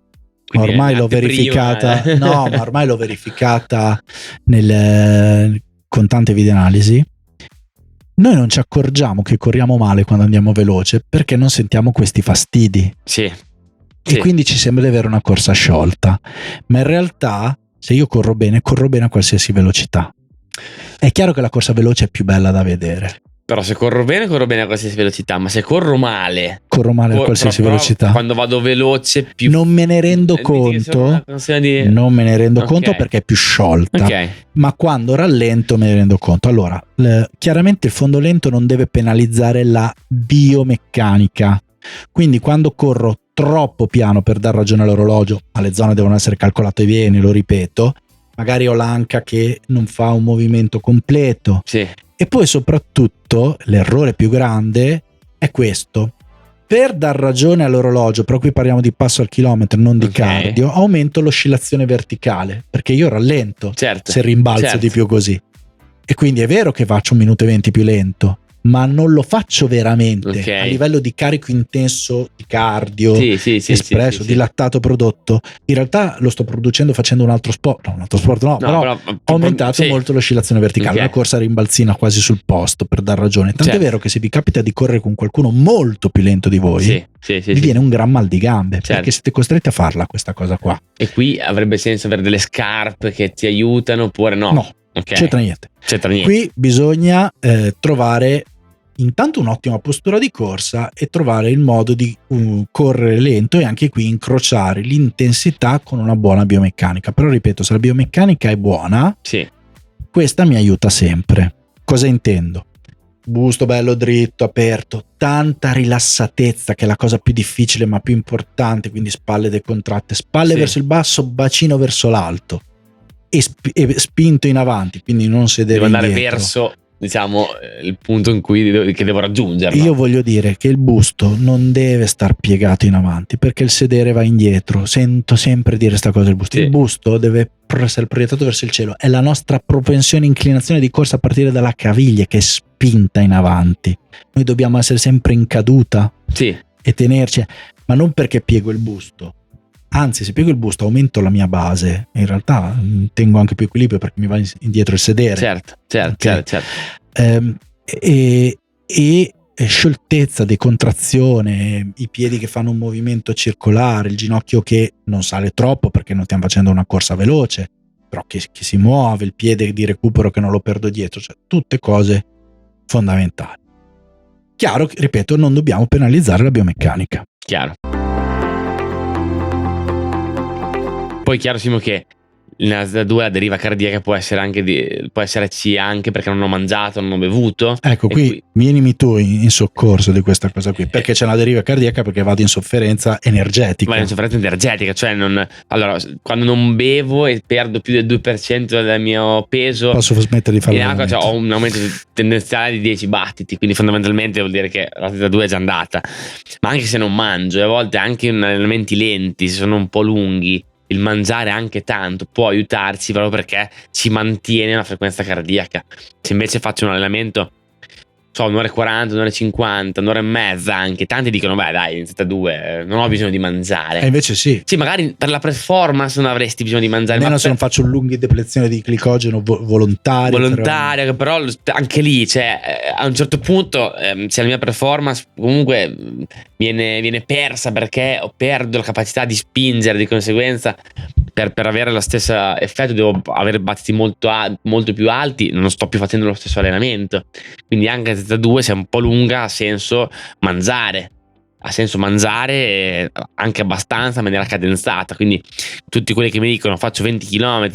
ma ormai l'ho verificata, no, ma ormai l'ho verificata con tante videoanalisi. Noi non ci accorgiamo che corriamo male quando andiamo veloce perché non sentiamo questi fastidi. Sì. E quindi ci sembra di avere una corsa sciolta. Ma in realtà, se io corro bene a qualsiasi velocità. È chiaro che la corsa veloce è più bella da vedere. Però se corro bene a qualsiasi velocità, ma se corro male a qualsiasi velocità. Quando vado veloce più... Non me ne rendo conto. Non me ne rendo conto perché è più sciolta. Ma quando rallento me ne rendo conto. Allora, chiaramente il fondo lento non deve penalizzare la biomeccanica. Quindi quando corro troppo piano per dar ragione all'orologio, ma le zone devono essere calcolate bene, lo ripeto, magari ho l'anca che non fa un movimento completo. Sì. E poi soprattutto l'errore più grande è questo: per dar ragione all'orologio, però qui parliamo di passo al chilometro, non di cardio, aumento l'oscillazione verticale, perché io rallento se rimbalzo di più così. E quindi è vero che faccio 1 minuto e 20 più lento, ma non lo faccio veramente a livello di carico intenso di cardio espresso, di lattato prodotto. In realtà lo sto producendo facendo un altro sport, però ho aumentato molto l'oscillazione verticale, una corsa rimbalzina quasi sul posto, per dar ragione. Tant'è vero che se vi capita di correre con qualcuno molto più lento di voi, vi viene un gran mal di gambe, perché siete costretti a farla questa cosa qua. E qui avrebbe senso avere delle scarpe che ti aiutano oppure no? No. C'entra niente. Qui bisogna trovare intanto un'ottima postura di corsa e trovare il modo di correre lento, e anche qui incrociare l'intensità con una buona biomeccanica. Però ripeto, se la biomeccanica è buona, questa mi aiuta sempre. Cosa intendo? Busto bello dritto, aperto, tanta rilassatezza, che è la cosa più difficile ma più importante, quindi spalle decontratte, spalle verso il basso, bacino verso l'alto. E spinto in avanti, quindi non sedere devo andare indietro. Verso, diciamo, il punto in cui che devo raggiungerlo. Io voglio dire che il busto non deve star piegato in avanti, perché il sedere va indietro. Sento sempre dire sta cosa del busto. Il busto deve essere proiettato verso il cielo. È la nostra propensione, inclinazione di corsa a partire dalla caviglia, che è spinta in avanti. Noi dobbiamo essere sempre in caduta e tenerci, ma non perché piego il busto. Anzi, se piego il busto aumento la mia base, in realtà tengo anche più equilibrio perché mi va indietro il sedere. Certo. E scioltezza, decontrazione, i piedi che fanno un movimento circolare, il ginocchio che non sale troppo perché non stiamo facendo una corsa veloce, però che si muove, il piede di recupero che non lo perdo dietro, cioè tutte cose fondamentali. Chiaro, ripeto, non dobbiamo penalizzare la biomeccanica. Chiaro. Poi chiaro, Simo, che nella Z2 la deriva cardiaca può essere C anche perché non ho mangiato, non ho bevuto. Ecco, qui vienimi tu in soccorso di questa cosa qui, perché c'è una deriva cardiaca perché vado in sofferenza energetica. Vado in sofferenza energetica, cioè allora, quando non bevo e perdo più del 2% del mio peso, posso smettere di fare l'acqua, cioè, ho un aumento tendenziale di 10 battiti, quindi fondamentalmente vuol dire che la Z2 è già andata. Ma anche se non mangio, e a volte anche in allenamenti lenti, se sono un po' lunghi, il mangiare anche tanto può aiutarci proprio perché ci mantiene la frequenza cardiaca. Se invece faccio un allenamento, un'ora e 40, un'ora e 50, un'ora e mezza anche, tanti dicono beh dai, in Z2 non ho bisogno di mangiare. E invece sì, magari per la performance non avresti bisogno di mangiare, almeno se non faccio lunghi deplezione di glicogeno volontaria, però anche lì, cioè, a un certo punto se la mia performance comunque viene persa perché perdo la capacità di spingere, di conseguenza per avere lo stesso effetto devo avere battiti molto più alti, non sto più facendo lo stesso allenamento. Quindi anche Z2, se è un po' lunga, ha senso mangiare anche abbastanza in maniera cadenzata. Quindi tutti quelli che mi dicono faccio 20 km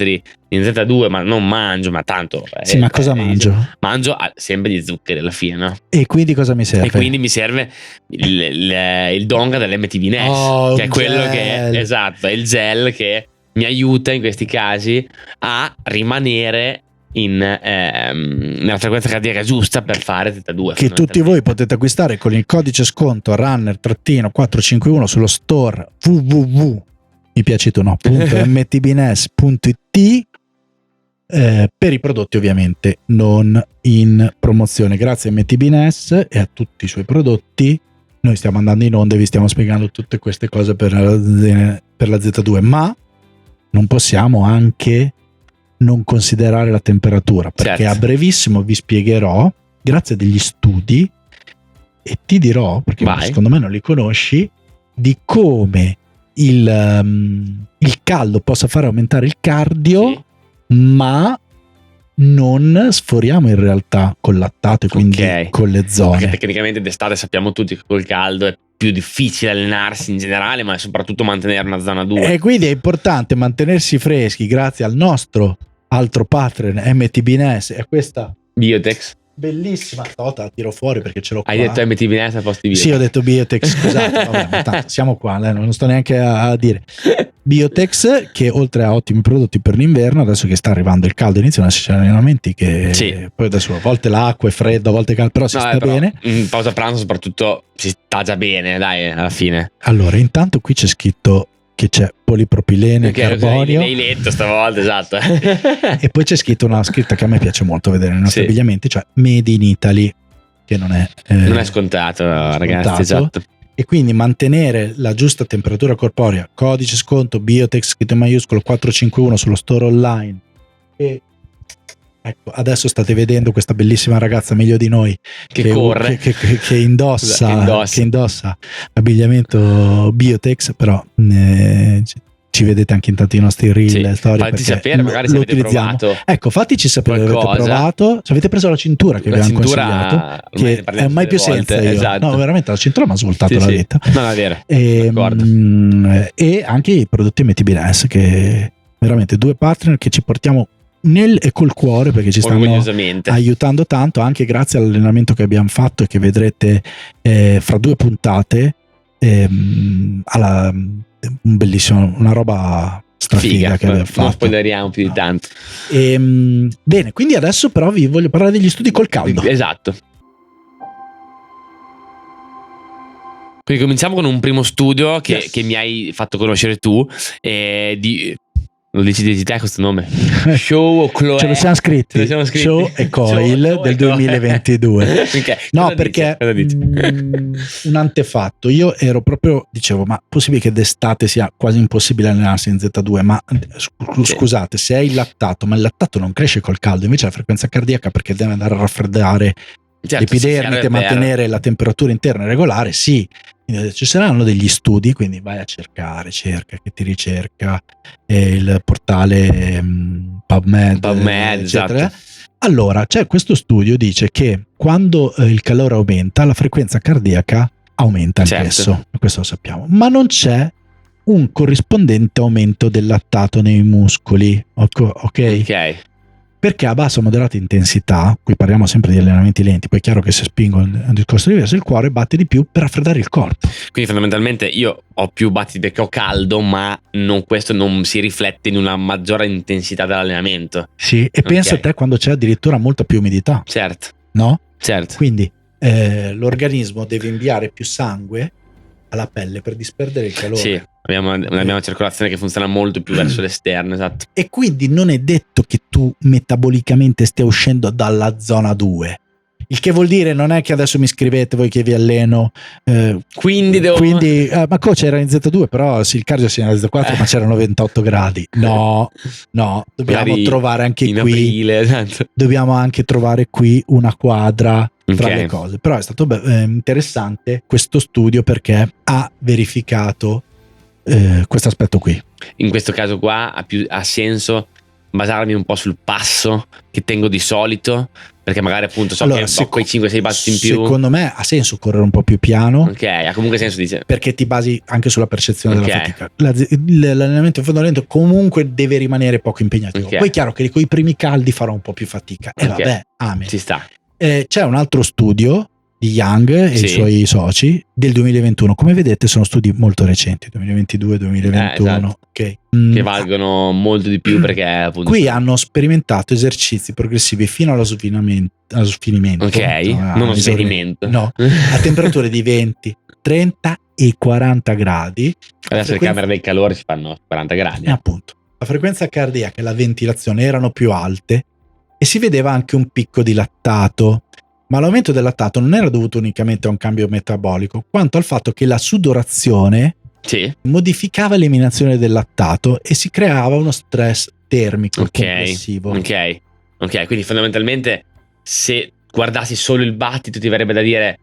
in Z2 ma non mangio, ma tanto sì, ma cosa mangio? Mangio sempre gli zuccheri alla fine, no? E quindi cosa mi serve? E quindi mi serve il donga dell'MTB NES, che è quello che è, esatto, è il gel che mi aiuta in questi casi a rimanere nella frequenza cardiaca giusta per fare Z2, che tutti voi potete acquistare con il codice sconto runner-451 sullo store www.mtbnes.it per i prodotti ovviamente non in promozione. Grazie a MTBNES e a tutti i suoi prodotti noi stiamo andando in onda e vi stiamo spiegando tutte queste cose per la Z2, ma non possiamo anche non considerare la temperatura, perché certo, a brevissimo vi spiegherò, grazie a degli studi, e ti dirò, perché secondo me non li conosci, di come il caldo possa fare aumentare il cardio, sì, ma non sforiamo in realtà col lattato e quindi con le zone. Perché tecnicamente d'estate sappiamo tutti che col caldo è più difficile allenarsi in generale, ma soprattutto mantenere una zona 2. E quindi è importante mantenersi freschi grazie al nostro altro partner MTBNES e questa Biotex bellissima, te la tiro fuori perché ce l'ho qua. Hai detto MTBNES a posto di Biotex? Sì, ho detto Biotex, scusate, vabbè, ma tanto siamo qua, non sto neanche a dire. Biotex, che oltre a ottimi prodotti per l'inverno, adesso che sta arrivando il caldo, iniziano a esserci allenamenti che sì, poi adesso a volte l'acqua è fredda, a volte caldo, però si sta bene. In pausa pranzo soprattutto si sta già bene, dai, alla fine. Allora, intanto qui c'è scritto che c'è polipropilene, carbonio. L'hai letto stavolta, esatto. E poi c'è scritto una scritta che a me piace molto vedere nei nostri abbigliamenti, cioè Made in Italy, che non è scontato, ragazzi, esatto. E quindi mantenere la giusta temperatura corporea, codice sconto Biotex scritto in maiuscolo 451 sullo store online. E ecco, adesso state vedendo questa bellissima ragazza meglio di noi che corre, che indossa abbigliamento Biotex, però ci vedete anche in tanti nostri reel, storie. Fatti sapere, magari se avete provato. Ecco, fateci sapere se avete provato, se avete preso la cintura che vi abbiamo consigliato, che è mai più senza io. Esatto. No, veramente la cintura mi ha svoltato la vita. No, è vero. E anche i prodotti MTBNES, che veramente due partner che ci portiamo nel e col cuore, perché ci stanno aiutando tanto, anche grazie all'allenamento che abbiamo fatto e che vedrete fra 2 puntate, un bellissimo, una roba strafiga che abbiamo fatto. Non spoileriamo più di tanto. Bene, quindi adesso però vi voglio parlare degli studi col caldo. Esatto. Quindi cominciamo con un primo studio che mi hai fatto conoscere tu, lo dici te questo nome? Show o Chloe? Ce lo siamo scritti. Show e Coil del 2022. Okay. No, perché un antefatto. Io ero proprio, dicevo, ma possibile che d'estate sia quasi impossibile allenarsi in Z2? Ma scusate, se è il lattato, ma il lattato non cresce col caldo, invece la frequenza cardiaca, perché deve andare a raffreddare l'epidermite e mantenere la temperatura interna regolare, sì. Ci saranno degli studi, quindi vai a cerca che ti ricerca il portale PubMed eccetera. Esatto. Allora c'è questo studio, dice che quando il calore aumenta la frequenza cardiaca aumenta anch'esso, questo lo sappiamo, ma non c'è un corrispondente aumento del lattato nei muscoli, ok? Perché a bassa o moderata intensità, qui parliamo sempre di allenamenti lenti, poi è chiaro che se spingo un discorso diverso, il cuore batte di più per raffreddare il corpo. Quindi fondamentalmente io ho più battiti perché ho caldo, ma questo non si riflette in una maggiore intensità dell'allenamento. Sì, e pensa a te quando c'è addirittura molta più umidità. Certo. No? Certo. Quindi l'organismo deve inviare più sangue alla pelle per disperdere il calore. Sì, abbiamo una circolazione che funziona molto più verso l'esterno, esatto. E quindi non è detto che tu metabolicamente stia uscendo dalla zona 2. Il che vuol dire non è che adesso mi scrivete voi che vi alleno. Quindi ma coach era in Z2, però sì, il cardio si era in Z4, ma c'erano 28 gradi. No, dobbiamo trovare anche in qui. Aprile, esatto. Dobbiamo anche trovare qui una quadra tra le cose. Però è stato interessante questo studio perché ha verificato questo aspetto qui. In questo caso qua ha senso basarmi un po' sul passo che tengo di solito, perché magari appunto che ho quei 5-6 battiti in più. Secondo me ha senso correre un po' più piano. Ok, ha comunque senso, dice. Perché ti basi anche sulla percezione della fatica. L'allenamento in fondo lento comunque deve rimanere poco impegnativo. Poi è chiaro che con i primi caldi farò un po' più fatica. Vabbè, amen. Ci sta. C'è un altro studio di Young e i suoi soci del 2021. Come vedete sono studi molto recenti, 2022-2021. Esatto. Okay. Che valgono molto di più perché appunto qui hanno sperimentato esercizi progressivi fino allo sfinimento. Ok, non lo svenimento. No, a temperature di 20, 30 e 40 gradi. Adesso le camere del calore si fanno 40 gradi. Appunto. La frequenza cardiaca e la ventilazione erano più alte e si vedeva anche un picco di lattato. Ma l'aumento del lattato non era dovuto unicamente a un cambio metabolico, quanto al fatto che la sudorazione modificava l'eliminazione del lattato e si creava uno stress termico complessivo. Ok, quindi fondamentalmente se guardassi solo il battito ti verrebbe da dire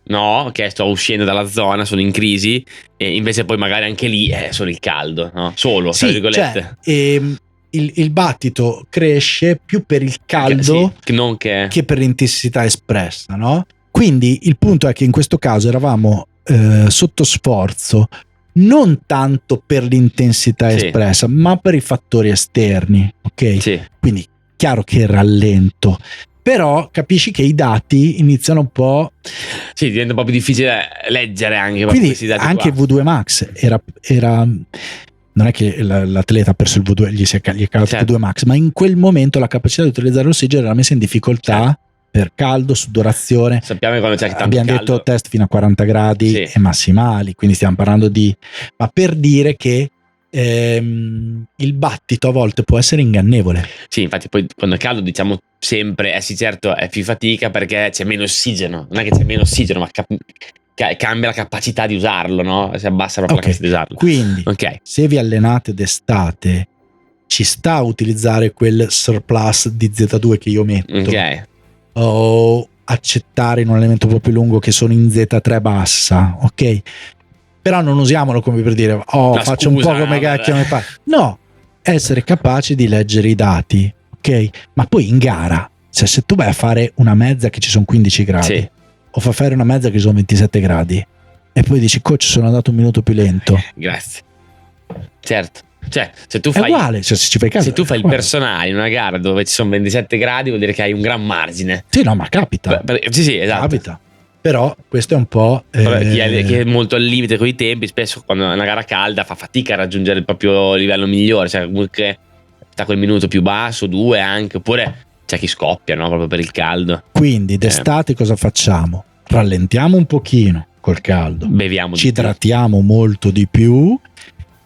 no, ok, sto uscendo dalla zona, sono in crisi, e invece poi magari anche lì è solo il caldo, no? Solo, tra virgolette. Il battito cresce più per il caldo che per l'intensità espressa, no? Quindi il punto è che in questo caso eravamo sotto sforzo non tanto per l'intensità espressa, ma per i fattori esterni, ok? Sì. Quindi chiaro che rallento, però capisci che i dati iniziano un po'. Sì, diventa un po' più difficile leggere anche. Quindi questi dati anche qua. V2 Max era non è che l'atleta ha perso il V2, gli è calato il V2 Max, ma in quel momento la capacità di utilizzare l'ossigeno era messa in difficoltà per caldo, sudorazione. Sappiamo che quando c'è tanto abbiamo caldo, detto test fino a 40 gradi e massimali, quindi stiamo parlando ma per dire che il battito a volte può essere ingannevole. Sì, infatti poi quando è caldo diciamo sempre sì, certo è più fatica perché c'è meno ossigeno, non è che c'è meno ossigeno, ma cambia la capacità di usarlo, no? Si abbassa proprio la capacità di usarlo. Quindi se vi allenate d'estate ci sta a utilizzare quel surplus di Z2 che io metto, o accettare in un allenamento un po' più lungo che sono in Z3 bassa, ok? Però non usiamolo come per dire faccio un po' come cacchio mi pare. No, essere capaci di leggere i dati, ok? Ma poi in gara, se tu vai a fare una mezza che ci sono 15 gradi o fai fare una mezza che ci sono 27 gradi e poi dici coach sono andato un minuto più lento, grazie, certo, cioè se tu fai è uguale, cioè, se ci fai caso, se tu fai il personale in una gara dove ci sono 27 gradi vuol dire che hai un gran margine. Sì, no, ma capita. Sì, esatto. Capita. Però questo è un po' chi è molto al limite con i tempi, spesso quando è una gara calda fa fatica a raggiungere il proprio livello migliore, cioè comunque sta quel minuto più basso, 2 anche, oppure c'è chi scoppia, no? Proprio per il caldo. Quindi d'estate cosa facciamo? Rallentiamo un pochino col caldo, beviamo, ci idratiamo molto di più,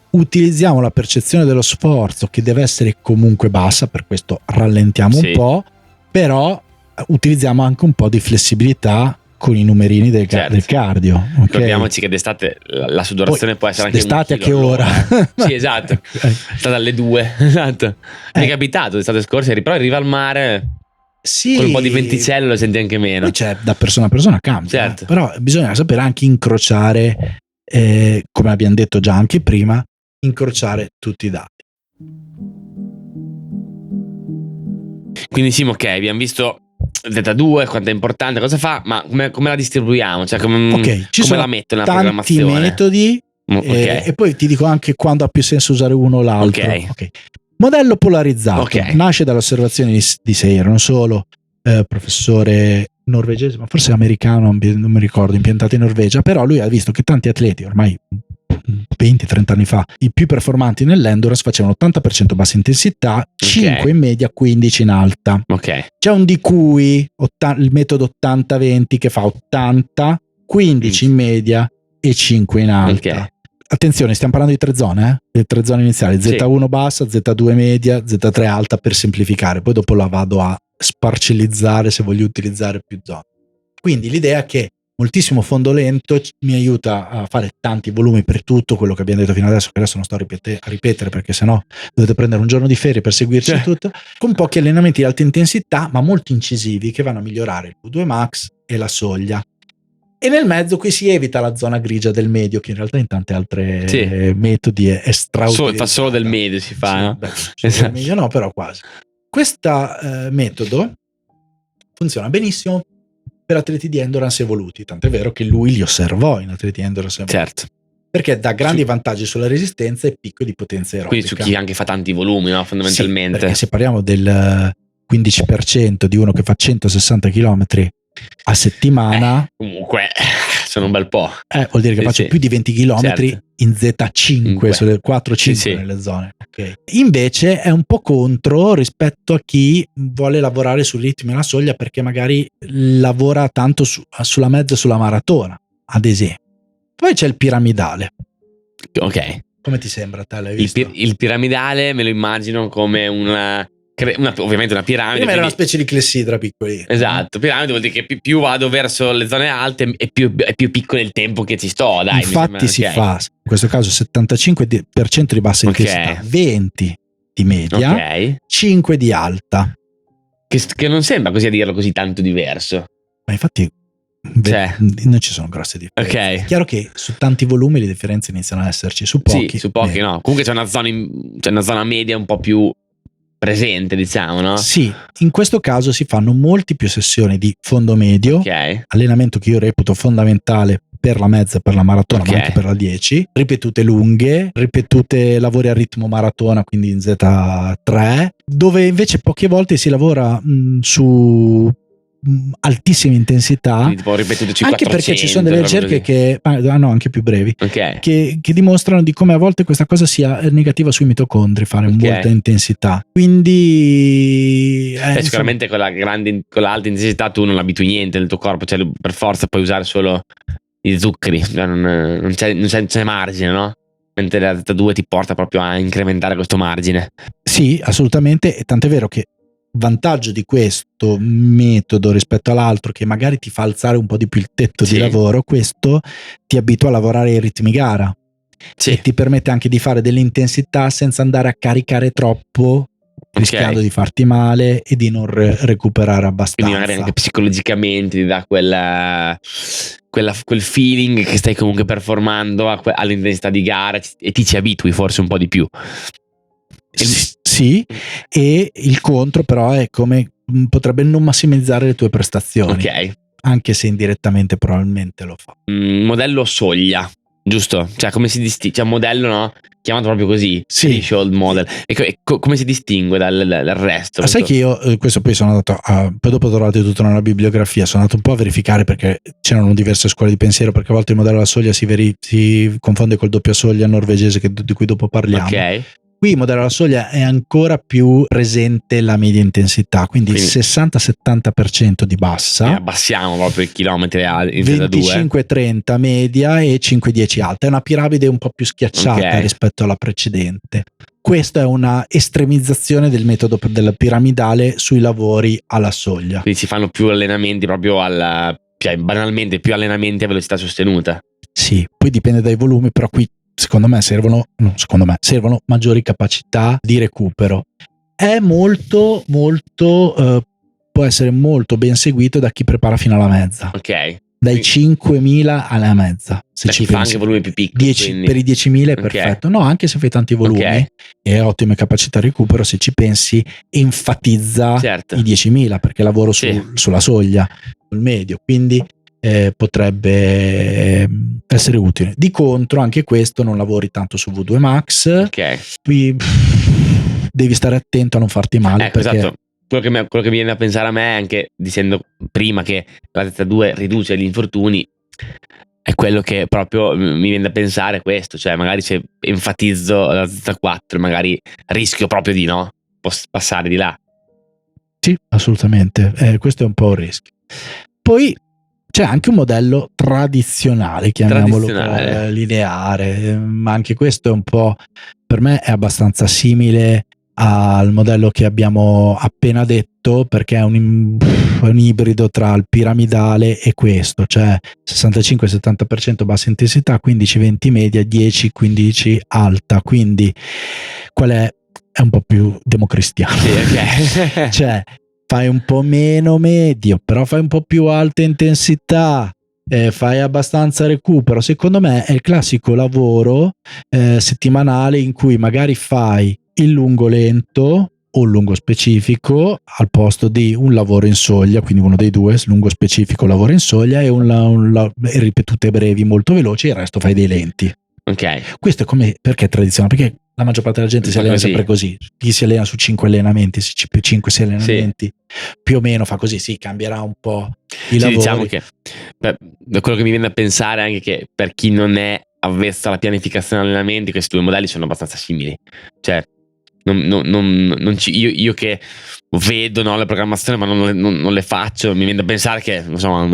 utilizziamo la percezione dello sforzo che deve essere comunque bassa, per questo rallentiamo un po', però utilizziamo anche un po' di flessibilità con i numerini del cardio. Ricordiamoci che d'estate la sudorazione può essere anche d'estate a che ora? Sì, esatto. Sta dalle 2. Esatto. Mi è capitato l'estate scorsa, però arriva al mare con un po' di venticello lo senti anche meno. Poi c'è da persona a persona cambia, però bisogna sapere anche incrociare, come abbiamo detto già anche prima, incrociare tutti i dati. Quindi Simo, ok, abbiamo visto Z2, quanto è importante, cosa fa, ma come la distribuiamo? Cioè come ci sono la metto nella programmazione? Tanti metodi E poi ti dico anche quando ha più senso usare uno o l'altro. Ok. Modello polarizzato nasce dalle osservazioni di Seyer, non solo professore norvegese, ma forse americano, non mi ricordo, impiantato in Norvegia, però lui ha visto che tanti atleti ormai 20-30 anni fa, i più performanti nell'endurance, facevano 80% bassa intensità, 5 in media, 15 in alta. C'è un di cui il metodo 80-20 che fa 80, 15 in media e 5 in alta. Attenzione, stiamo parlando di 3 zone, le 3 zone iniziali, Z1 bassa, Z2 media, Z3 alta, per semplificare, poi dopo la vado a sparcellizzare se voglio utilizzare più zone. Quindi l'idea è che moltissimo fondo lento mi aiuta a fare tanti volumi per tutto quello che abbiamo detto fino adesso, che adesso non sto a ripetere perché sennò dovete prendere un giorno di ferie per seguirci tutto, con pochi allenamenti di alta intensità ma molto incisivi che vanno a migliorare il V2 max e la soglia. E nel mezzo qui si evita la zona grigia del medio, che in realtà in tante altre metodi è strautilizzata. Fa solo del medio, si fa, no? Del medio no, però quasi. Questo metodo funziona benissimo per atleti di endurance evoluti, tant'è vero che lui li osservò in atleti di endurance evoluti. Perché dà grandi vantaggi sulla resistenza e picco di potenza aerobica. Quindi su chi anche fa tanti volumi, no? Fondamentalmente. Sì, perché se parliamo del 15% di uno che fa 160 km a settimana, comunque sono un bel po'. Vuol dire che faccio più di 20 km in Z5 sulle 4-5 nelle zone. Invece è un po' contro rispetto a chi vuole lavorare sui ritmi e la soglia, perché magari lavora tanto sulla mezza e sulla maratona, ad esempio. Poi c'è il piramidale. Come ti sembra? Te l'hai visto? Il piramidale me lo immagino come ovviamente una piramide. Prima era una specie di clessidra piccolina. Esatto, piramide vuol dire che più vado verso le zone alte e più piccolo il tempo che ci sto. Dai, infatti si fa, in questo caso 75% di bassa intensità, 20 di media, 5 di alta. Che non sembra, così a dirlo, così tanto diverso. Ma infatti non ci sono grosse differenze. È chiaro che su tanti volumi le differenze iniziano a esserci, su pochi. Su pochi no. Comunque c'è una zona media un po' più presente, diciamo, no? Sì, in questo caso si fanno molti più sessioni di fondo medio, allenamento che io reputo fondamentale per la mezza e per la maratona, ma anche per la 10, ripetute lunghe, ripetute lavori a ritmo maratona, quindi in Z3, dove invece poche volte si lavora su altissima intensità, tipo ripetute 500, anche perché ci sono delle ricerche che anche più brevi, che dimostrano di come a volte questa cosa sia negativa sui mitocondri, fare molta intensità. Quindi sicuramente con la alta intensità tu non abitui niente nel tuo corpo, cioè per forza puoi usare solo i zuccheri, non c'è margine, no? Mentre la Z2 ti porta proprio a incrementare questo margine. Sì, assolutamente, e tant'è vero che vantaggio di questo metodo rispetto all'altro, che magari ti fa alzare un po' di più il tetto di lavoro, questo ti abitua a lavorare ai ritmi gara e ti permette anche di fare delle intensità senza andare a caricare troppo, rischiando di farti male e di non recuperare abbastanza. Quindi magari anche psicologicamente ti dà quel feeling che stai comunque performando all'intensità di gara e ti ci abitui forse un po' di più. Sì, e il contro però è come potrebbe non massimizzare le tue prestazioni, anche se indirettamente probabilmente lo fa. Modello soglia, giusto? Cioè come si distingue? Cioè modello, no? Chiamato proprio così, threshold model. E come si distingue dal resto? Sai che io questo poi sono andato poi dopo trovate tutto nella bibliografia, sono andato un po' a verificare perché c'erano diverse scuole di pensiero, perché a volte il modello alla soglia si confonde col doppia soglia norvegese di cui dopo parliamo. Qui il modello alla soglia è ancora più presente la media intensità, quindi 60-70% di bassa. Abbassiamo proprio i chilometri in 25-30 media e 5-10 alta. È una piramide un po' più schiacciata rispetto alla precedente. Questa è una estremizzazione del metodo della piramidale sui lavori alla soglia. Quindi si fanno più allenamenti proprio banalmente più allenamenti a velocità sostenuta. Sì, poi dipende dai volumi, però qui secondo me servono maggiori capacità di recupero. È molto può essere molto ben seguito da chi prepara fino alla mezza. Dai 5.000 alla mezza. Se ci fa anche volumi più piccoli. Per i 10.000 è perfetto. No, anche se fai tanti volumi e ottime capacità di recupero, se ci pensi enfatizza i 10.000 perché lavoro sulla soglia, sul medio. Quindi potrebbe essere utile. Di contro anche questo non lavori tanto su V2 Max, devi stare attento a non farti male, perché esatto. Quello che mi viene a pensare a me, anche dicendo prima che la Z2 riduce gli infortuni, è quello che proprio mi viene da pensare questo, cioè magari se enfatizzo la Z4 magari rischio proprio di passare di là. Sì, assolutamente, questo è un po' un rischio. Poi c'è anche un modello tradizionale, chiamiamolo lineare, ma anche questo è un po', per me è abbastanza simile al modello che abbiamo appena detto, perché è un ibrido tra il piramidale e questo, cioè 65-70% bassa intensità, 15-20 media, 10-15 alta. Quindi qual è un po' più democristiano, sì, okay. Cioè fai un po' meno medio, però fai un po' più alta intensità, fai abbastanza recupero. Secondo me è il classico lavoro settimanale in cui magari fai il lungo lento o il lungo specifico al posto di un lavoro in soglia, quindi uno dei due, lungo specifico, lavoro in soglia, e ripetute brevi molto veloci, e il resto fai dei lenti. Ok. Questo è perché è tradizionale? Perché la maggior parte della gente si allena sempre così. Chi si allena su 5 allenamenti, 5-6 allenamenti, più o meno fa così. Sì, cambierà un po' i lavori. Diciamo che da quello che mi viene a pensare anche che per chi non è avvezzo alla pianificazione degli allenamenti, questi due modelli sono abbastanza simili. Cioè io che vedo la programmazione ma non le faccio, mi viene da pensare che insomma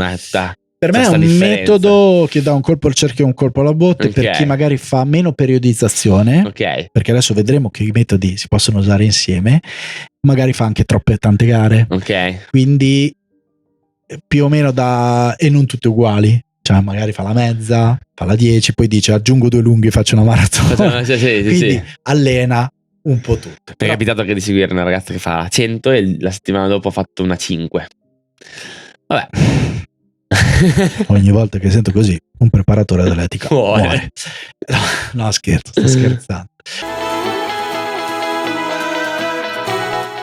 per me è un metodo che dà un colpo al cerchio e un colpo alla botte, per chi magari fa meno periodizzazione, perché adesso vedremo che i metodi si possono usare insieme, magari fa anche tante gare, quindi più o meno e non tutte uguali, cioè magari fa la mezza, fa la 10, poi dice aggiungo 2 lunghi, faccio una maratona, quindi allena un po' tutto. Mi è capitato anche di seguire una ragazza che fa 100 e la settimana dopo ha fatto una 5. Vabbè. Ogni volta che sento così, un preparatore atletica muore. No, scherzo, sto scherzando.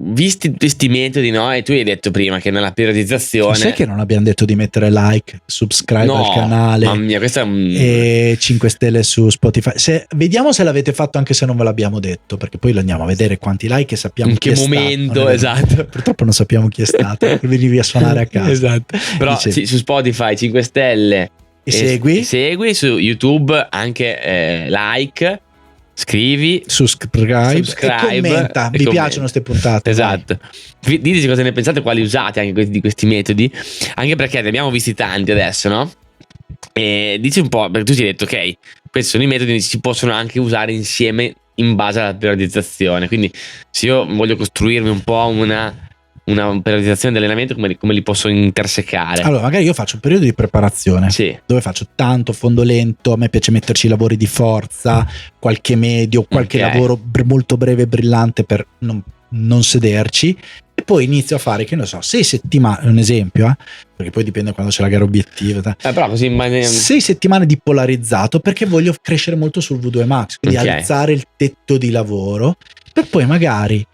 Visti questi metodi, e tu hai detto prima che nella periodizzazione, sai che non abbiamo detto di mettere like, subscribe al canale, mamma mia, questo è e 5 stelle su Spotify. Vediamo se l'avete fatto anche se non ve l'abbiamo detto, perché poi lo andiamo a vedere quanti like e sappiamo in che momento, esatto. Purtroppo non sappiamo chi è stato, venivi a suonare a casa. Esatto. Però sì, su Spotify 5 stelle e segui su YouTube anche like, scrivi, subscribe e commenta. Vi piacciono queste puntate? Esatto. Diteci cosa ne pensate, quali usate anche di questi metodi, anche perché ne abbiamo visti tanti adesso, no? E dici un po', perché tu ti hai detto ok, questi sono i metodi che si possono anche usare insieme in base alla periodizzazione. Quindi se io voglio costruirmi un po' una periodizzazione di allenamento, come li posso intersecare? Allora, magari io faccio un periodo di preparazione dove faccio tanto fondo lento, a me piace metterci lavori di forza, qualche medio, qualche lavoro molto breve e brillante per non sederci, e poi inizio a fare, che ne so, 6 settimane, un esempio, perché poi dipende quando c'è la gara obiettiva, però così 6 settimane di polarizzato, perché voglio crescere molto sul V2 Max, quindi alzare il tetto di lavoro, per poi magari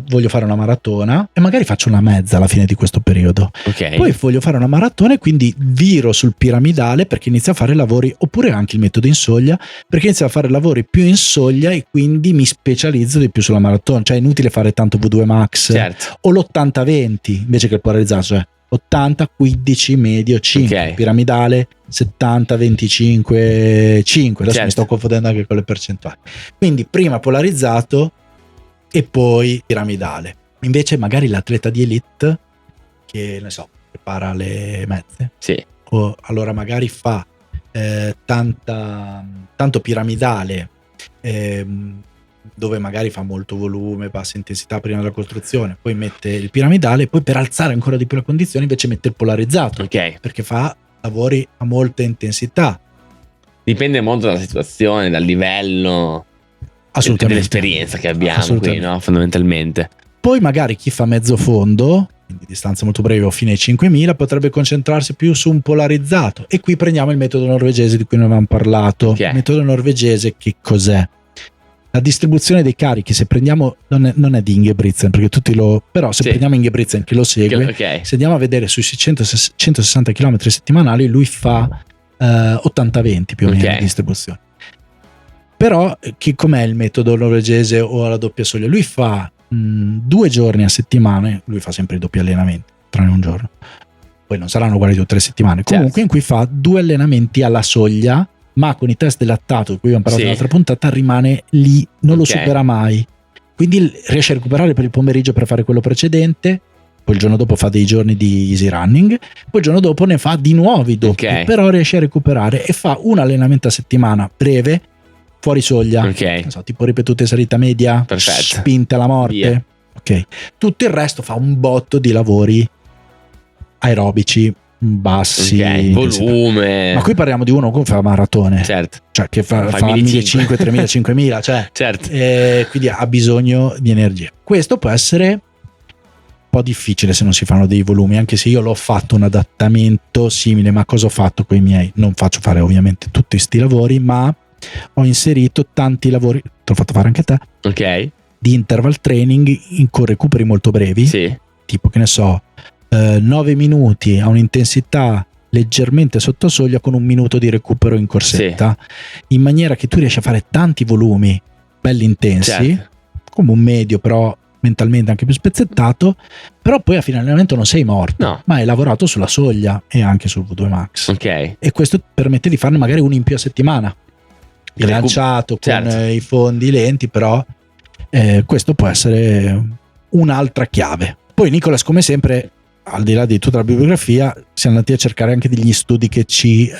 voglio fare una maratona e magari faccio una mezza alla fine di questo periodo, poi voglio fare una maratona e quindi viro sul piramidale, perché inizio a fare lavori, oppure anche il metodo in soglia, perché inizio a fare lavori più in soglia e quindi mi specializzo di più sulla maratona. Cioè è inutile fare tanto V2 Max, o l'80-20 invece che il polarizzato, cioè 80-15 medio 5, piramidale 70-25-5. Adesso mi sto confondendo anche con le percentuali, quindi prima polarizzato e poi piramidale. Invece magari l'atleta di elite che ne so prepara le mezze, allora magari fa tanto piramidale, dove magari fa molto volume, bassa intensità prima della costruzione, poi mette il piramidale, poi per alzare ancora di più le condizioni invece mette il polarizzato, perché fa lavori a molta intensità. Dipende molto dalla situazione, dal livello, dell'esperienza che abbiamo qui, no? Fondamentalmente. Poi magari chi fa mezzo fondo, quindi distanze molto brevi o fine ai 5000, potrebbe concentrarsi più su un polarizzato, e qui prendiamo il metodo norvegese di cui noi avevamo parlato. Il metodo norvegese che cos'è? la distribuzione dei carichi, se prendiamo, non è di Ingebrigtsen, perché però se prendiamo Ingebrigtsen che lo segue, se andiamo a vedere sui 160 km settimanali, lui fa 80-20 più o meno di distribuzione. Però com'è il metodo norvegese o alla doppia soglia? Lui fa 2 giorni a settimana, lui fa sempre i doppi allenamenti, tranne un giorno, poi non saranno uguali 2 o 3 settimane, comunque in cui fa 2 allenamenti alla soglia, ma con i test del lattato di cui abbiamo parlato nell'altra puntata rimane lì, non lo supera mai, quindi riesce a recuperare per il pomeriggio per fare quello precedente, poi il giorno dopo fa dei giorni di easy running, poi il giorno dopo ne fa di nuovi doppi, però riesce a recuperare e fa un allenamento a settimana breve fuori soglia, non so, tipo ripetute salita media, spinte alla morte, tutto il resto fa un botto di lavori aerobici bassi, volume, ma qui parliamo di uno che fa maratone, cioè che fa 1500, 3000, 5000, cioè quindi ha bisogno di energia. Questo può essere un po' difficile se non si fanno dei volumi, anche se io l'ho fatto un adattamento simile, ma cosa ho fatto con i miei? Non faccio fare ovviamente tutti questi lavori, ma ho inserito tanti lavori, te l'ho fatto fare anche a te, di interval training con recuperi molto brevi, tipo che ne so 9 minuti a un'intensità leggermente sotto soglia con 1 minuto di recupero in corsetta, in maniera che tu riesci a fare tanti volumi belli intensi, come un medio però mentalmente anche più spezzettato, però poi a fine allenamento non sei morto, ma hai lavorato sulla soglia e anche sul V2 Max, e questo permette di farne magari uno in più a settimana, bilanciato con i fondi lenti, però questo può essere un'altra chiave. Poi Nicolas, come sempre, al di là di tutta la bibliografia, siamo andati a cercare anche degli studi che ci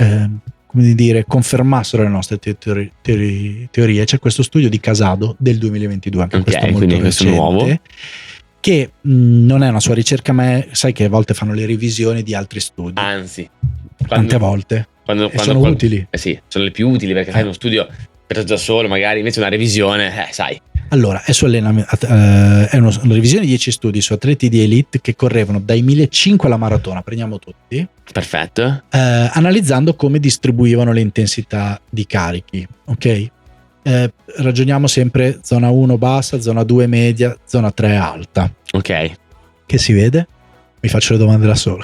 confermassero le nostre teorie. C'è questo studio di Casado del 2022, anche questo molto recente, nuovo, che non è una sua ricerca, ma sai che a volte fanno le revisioni di altri studi, anzi tante volte sono utili, sono le più utili, perché fai uno studio preso da solo, magari invece una revisione, sai. Allora, è una revisione di 10 studi su atleti di elite che correvano dai 1500 alla maratona, prendiamo tutti. Perfetto. Analizzando come distribuivano le intensità di carichi, ragioniamo sempre zona 1 bassa, zona 2 media, zona 3 alta. Che si vede? Mi faccio le domande da solo.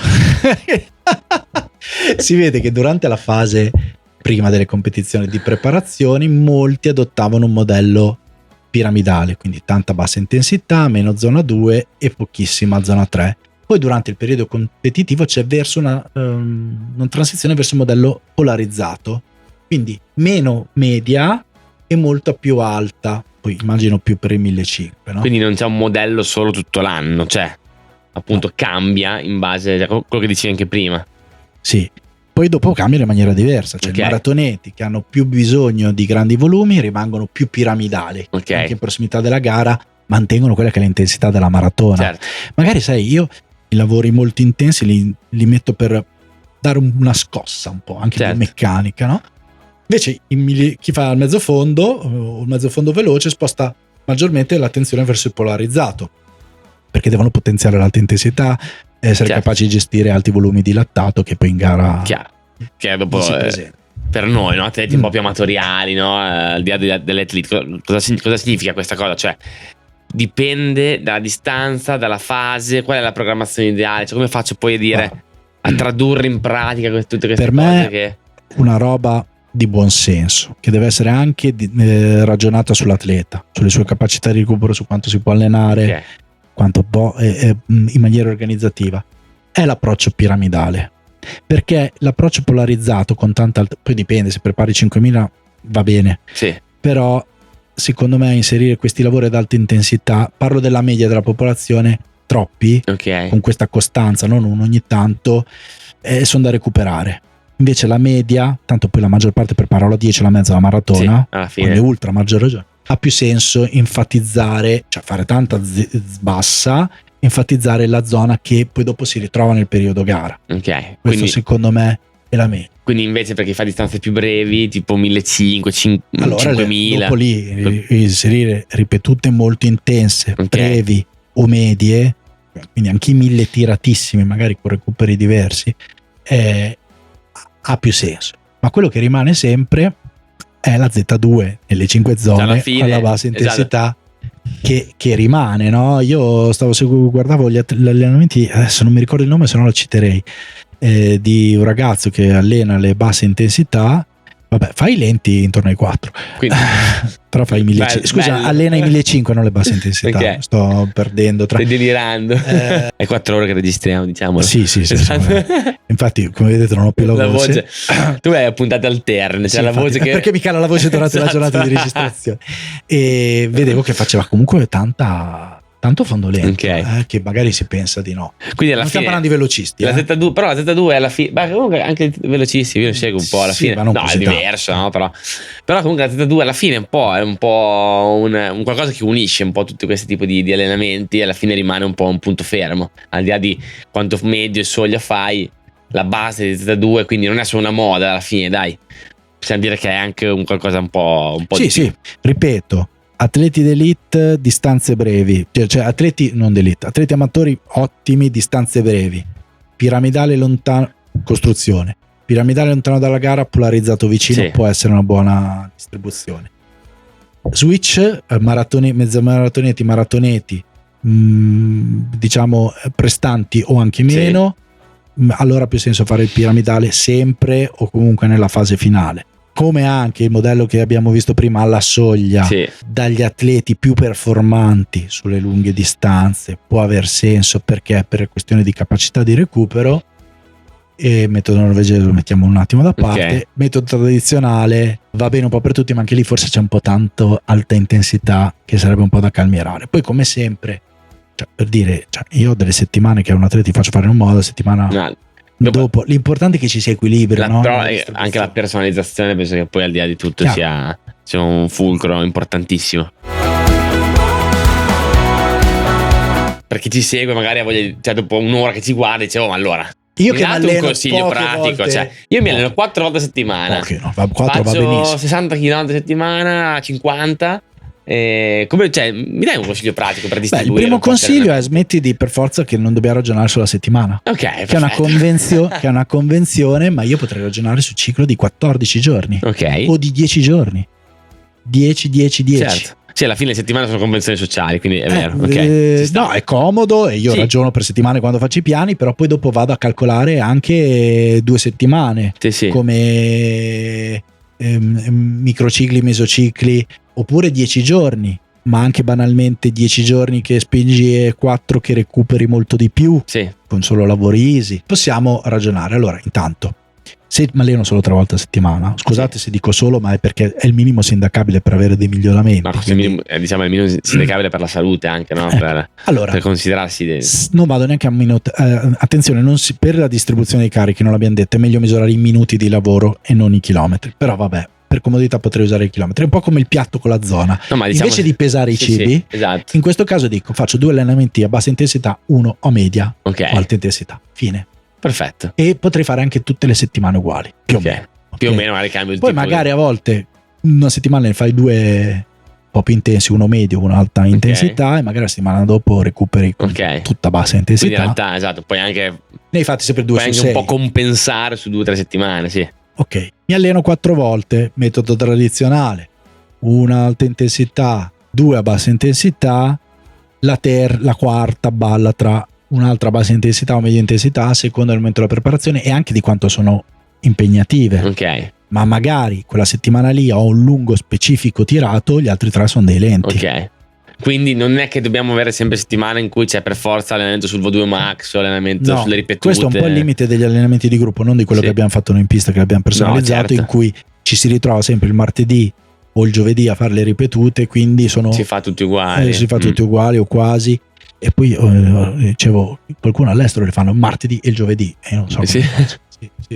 Si vede che durante la fase prima delle competizioni di preparazione molti adottavano un modello piramidale, quindi tanta bassa intensità, meno zona 2 e pochissima zona 3. Poi durante il periodo competitivo c'è verso una transizione verso un modello polarizzato, quindi meno media e molto più alta, poi immagino più per i 1500, no? Quindi non c'è un modello solo tutto l'anno, cioè appunto cambia in base a quello che dicevi anche prima. Sì, poi dopo cambiano in maniera diversa, cioè i maratoneti che hanno più bisogno di grandi volumi rimangono più piramidali, anche in prossimità della gara mantengono quella che è l'intensità della maratona. Magari sai, io i lavori molto intensi li metto per dare una scossa un po' anche più meccanica, no? Invece chi fa il mezzo fondo o il mezzo fondo veloce sposta maggiormente l'attenzione verso il polarizzato, perché devono potenziare l'alta intensità, essere capaci di gestire alti volumi di lattato che poi in gara che dopo per noi, no, atleti un po' più amatoriali, no, al di là delle atlete, cosa significa questa cosa? Cioè dipende dalla distanza, dalla fase, qual è la programmazione ideale, cioè come faccio poi a dire a tradurre in pratica tutte queste per cose me che una roba di buon senso, che deve essere anche ragionata sull'atleta, sulle sue capacità di recupero, su quanto si può allenare, quanto può in maniera organizzativa, è l'approccio piramidale, perché l'approccio polarizzato con tanta poi dipende, se prepari 5000 va bene, però secondo me inserire questi lavori ad alta intensità, parlo della media della popolazione, troppi con questa costanza, non uno ogni tanto, sono da recuperare. Invece la media, tanto poi la maggior parte prepara la 10 e la mezza la maratona, alla fine. Con le ultra maggior ragione, ha più senso enfatizzare, cioè fare tanta bassa, enfatizzare la zona che poi dopo si ritrova nel periodo gara. Questo quindi, secondo me è la media. Quindi invece perché fa distanze più brevi, tipo 1500, allora, 5000, dopo lì inserire ripetute molto intense, brevi o medie, quindi anche i 1000 tiratissimi, magari con recuperi diversi, ha più senso. Ma quello che rimane sempre è la Z2 nelle 5 zone alla bassa intensità, esatto, che rimane, no? Io guardavo gli allenamenti, adesso non mi ricordo il nome, se no lo citerei, di un ragazzo che allena le basse intensità. Vabbè, fai i lenti intorno ai 4. Quindi, però fai i 1500. Scusa, bello. Allena i 1500, non le basse intensità. Okay. Sto perdendo. Stai delirando. È 4 ore che registriamo, diciamo. Sì. Infatti, come vedete, non ho più la voce. Tu hai puntate alterne. Cioè, sì, la voce che... Perché mi cala la voce durante la giornata di registrazione. E vedevo che faceva comunque tanto fondolento, okay, che magari si pensa di no. Quindi alla non fine stiamo parlando di velocisti, la Z2, però la Z2 è alla fine, ma comunque anche i velocisti io lo seguo un po' alla fine, no, è diverso, no? Però comunque la Z2 alla fine è un po' un qualcosa che unisce un po' tutti questi tipi di allenamenti, e alla fine rimane un po' un punto fermo, al di là di quanto medio e soglia fai, la base di Z2, quindi non è solo una moda alla fine, dai, possiamo dire che è anche un qualcosa un po' di sì, ripeto, atleti d'elite, distanze brevi, cioè atleti non d'elite, atleti amatori ottimi, distanze brevi, piramidale lontano, costruzione, piramidale lontano dalla gara, polarizzato vicino, sì, può essere una buona distribuzione. Switch, maratoneti, diciamo prestanti o anche meno, sì, allora ha più senso fare il piramidale sempre o comunque nella fase finale. Come anche il modello che abbiamo visto prima alla soglia, sì, dagli atleti più performanti sulle lunghe distanze può aver senso, perché per questione di capacità di recupero, e metodo norvegese lo mettiamo un attimo da parte, okay, metodo tradizionale va bene un po' per tutti, ma anche lì forse c'è un po' tanto alta intensità che sarebbe un po' da calmierare. Poi come sempre, per dire, io ho delle settimane che a un atleta ti faccio fare in un modo, settimana dopo, l'importante è che ci sia equilibrio, no? Però anche la personalizzazione penso che poi al di là di tutto sia un fulcro importantissimo, perché ci segue magari a voglia, dopo un'ora che ci guarda dice ma allora io che mi alleno un consiglio pratico, io mi alleno 4 volte a settimana, 4 va benissimo, 60 km a settimana, 50. Mi dai un consiglio pratico per distribuire? Il primo consiglio è smetti di per forza che non dobbiamo ragionare sulla settimana, che è una convenzione, ma io potrei ragionare sul ciclo di 14 giorni, o di 10 giorni, 10. Certo. Sì, alla fine le settimane sono convenzioni sociali, quindi è vero. No, è comodo e io ragiono per settimane quando faccio i piani, però poi dopo vado a calcolare anche 2 settimane, come microcicli, mesocicli, oppure 10 giorni, ma anche banalmente 10 giorni che spingi e 4 che recuperi molto di più, con solo lavori easy. Possiamo ragionare. Allora, intanto, se mi alleno solo 3 volte a settimana, scusate se dico solo, ma è perché è il minimo sindacabile per avere dei miglioramenti. Ma quindi, è il minimo sindacabile per la salute anche, no? Per considerarsi non vado neanche a minuti. Attenzione, per la distribuzione dei carichi, non l'abbiamo detto, è meglio misurare i minuti di lavoro e non i chilometri, però vabbè, per comodità potrei usare i chilometri, è un po' come il piatto con la zona, invece di pesare i cibi, esatto, in questo caso faccio 2 allenamenti a bassa intensità, uno a media o alta intensità, fine. Perfetto. E potrei fare anche tutte le settimane uguali, più o meno. Più o meno, magari cambio il poi tipo magari a volte una settimana ne fai 2 un po' più intensi, uno medio, uno alta intensità, e magari la settimana dopo recuperi tutta bassa intensità. Quindi in realtà, esatto, poi anche ne hai fatti sempre 2 su 6. Puoi anche un po' compensare su 2 o 3 settimane, sì. Ok, mi alleno 4 volte, metodo tradizionale, una alta intensità, 2 a bassa intensità, la quarta balla tra un'altra bassa intensità o media intensità a seconda del momento della preparazione e anche di quanto sono impegnative. Ma magari quella settimana lì ho un lungo specifico tirato, gli altri 3 sono dei lenti. Quindi non è che dobbiamo avere sempre settimane in cui c'è per forza allenamento sul VO2 max o allenamento sulle ripetute. Questo è un po' il limite degli allenamenti di gruppo, non di quello che abbiamo fatto noi in pista, che l'abbiamo personalizzato, in cui ci si ritrova sempre il martedì o il giovedì a fare le ripetute, quindi si fa tutti uguali. Si fa tutti uguali o quasi. E poi dicevo, qualcuno all'estero le fanno martedì e il giovedì, e non so come faccio.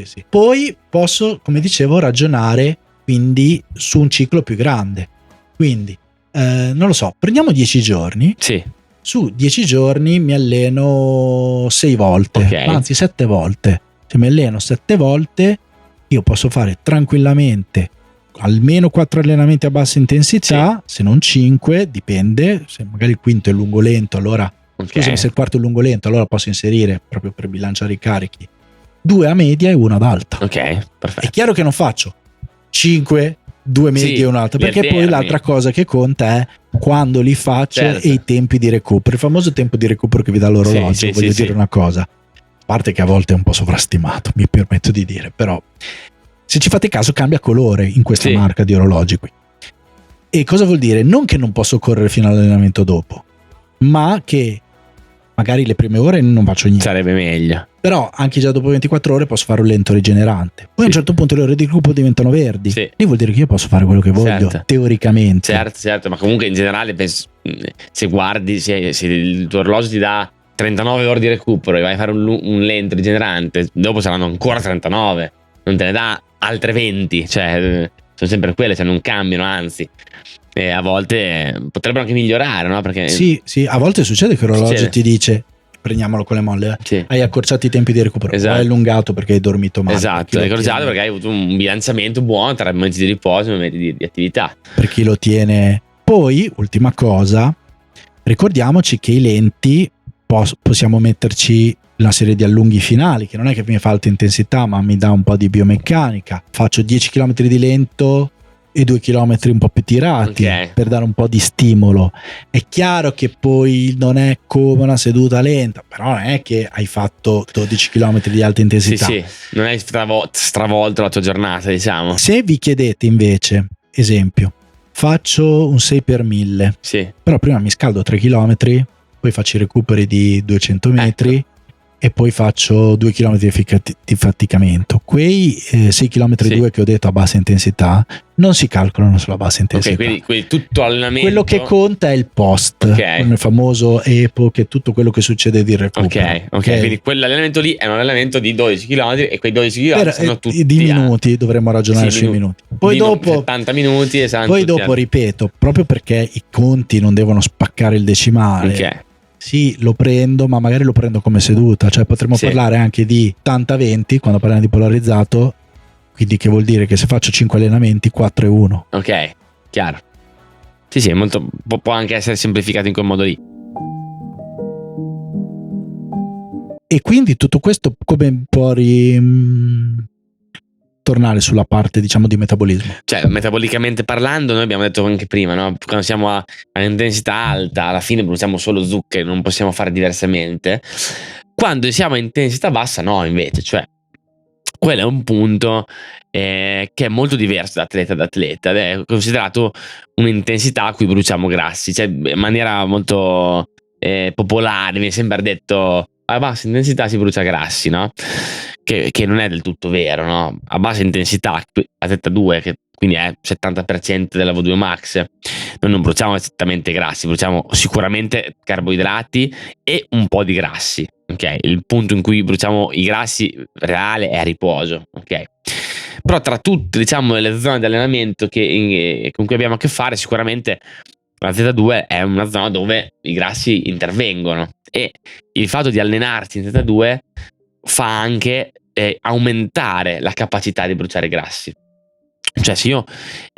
Sì. Poi posso, come dicevo, ragionare quindi su un ciclo più grande. Quindi non lo so, prendiamo 10 giorni. Su 10 giorni mi alleno 6 volte, anzi 7 volte. Se mi alleno 7 volte, io posso fare tranquillamente almeno 4 allenamenti a bassa intensità, se non 5, dipende. Se magari il quinto è lungo lento, allora scusami, se il quarto è lungo lento, allora posso inserire, proprio per bilanciare i carichi, 2 a media e 1 ad alta. Perfetto. È chiaro che non faccio 5, due mesi e un'altra, perché poi l'altra cosa che conta è quando li faccio e i tempi di recupero, il famoso tempo di recupero che vi dà l'orologio. Voglio dire una cosa, a parte che a volte è un po' sovrastimato, mi permetto di dire, però se ci fate caso cambia colore in questa marca di orologi qui. E cosa vuol dire? Non che non posso correre fino all'allenamento dopo, ma che magari le prime ore non faccio niente. Sarebbe meglio. Però anche già dopo 24 ore posso fare un lento rigenerante. Poi a un certo punto le ore di recupero diventano verdi. Lì vuol dire che io posso fare quello che voglio, teoricamente. Certo, ma comunque in generale se guardi, se il tuo orologio ti dà 39 ore di recupero e vai a fare un lento rigenerante, dopo saranno ancora 39, non te ne dà altre 20, cioè sono sempre quelle, cioè non cambiano, anzi. E a volte potrebbero anche migliorare, no? Perché sì, a volte succede che l'orologio ti dice, prendiamolo con le molle, hai accorciato i tempi di recupero, o hai allungato perché hai dormito male. Esatto, hai accorciato perché hai avuto un bilanciamento buono tra momenti di riposo e momenti di attività. Per chi lo tiene. Poi, ultima cosa, ricordiamoci che i lenti possiamo metterci una serie di allunghi finali, che non è che mi fa alta intensità, ma mi dà un po' di biomeccanica. Faccio 10 km di lento e 2 km un po' più tirati, per dare un po' di stimolo. È chiaro che poi non è come una seduta lenta, però non è che hai fatto 12 km di alta intensità. Sì, non hai stravolto la tua giornata, diciamo. Se vi chiedete invece, esempio, faccio un 6x1000, però prima mi scaldo 3 km, poi faccio i recuperi di 200 metri e poi faccio 2 km di faticamento. Quei 6 km 2 che ho detto a bassa intensità non si calcolano sulla bassa intensità. Quindi tutto allenamento, quello che conta è il post, con il famoso EPO, che è tutto quello che succede di recupero. Quindi quell'allenamento lì è un allenamento di 12 km e quei 12 km sono tutti di minuti, dovremmo ragionare sui minuti. Poi dopo 70 minuti e poi dopo ripeto, proprio perché i conti non devono spaccare il decimale. Sì, lo prendo, ma magari lo prendo come seduta, cioè potremmo parlare anche di 80-20 quando parliamo di polarizzato, quindi che vuol dire che se faccio 5 allenamenti 4 e 1. Ok, chiaro. Sì, molto, può anche essere semplificato in quel modo lì. E quindi tutto questo come può tornare sulla parte, diciamo, di metabolismo? Cioè, metabolicamente parlando, noi abbiamo detto anche prima, no? Quando siamo a intensità alta, alla fine bruciamo solo zuccheri, non possiamo fare diversamente. Quando siamo a intensità bassa, no, invece, cioè quello è un punto che è molto diverso da atleta ad atleta, è considerato un'intensità a cui bruciamo grassi, cioè in maniera molto popolare viene sempre detto a bassa intensità si brucia grassi, no? Che non è del tutto vero, no? A bassa intensità, atleta 2, che quindi è 70% della V2 Max, noi non bruciamo esattamente grassi, bruciamo sicuramente carboidrati e un po' di grassi, ok? Il punto in cui bruciamo i grassi reale è a riposo, ok? Però tra tutte, diciamo, le zone di allenamento con cui abbiamo a che fare, sicuramente la Z2 è una zona dove i grassi intervengono, e il fatto di allenarsi in Z2 fa anche aumentare la capacità di bruciare grassi. Cioè, se io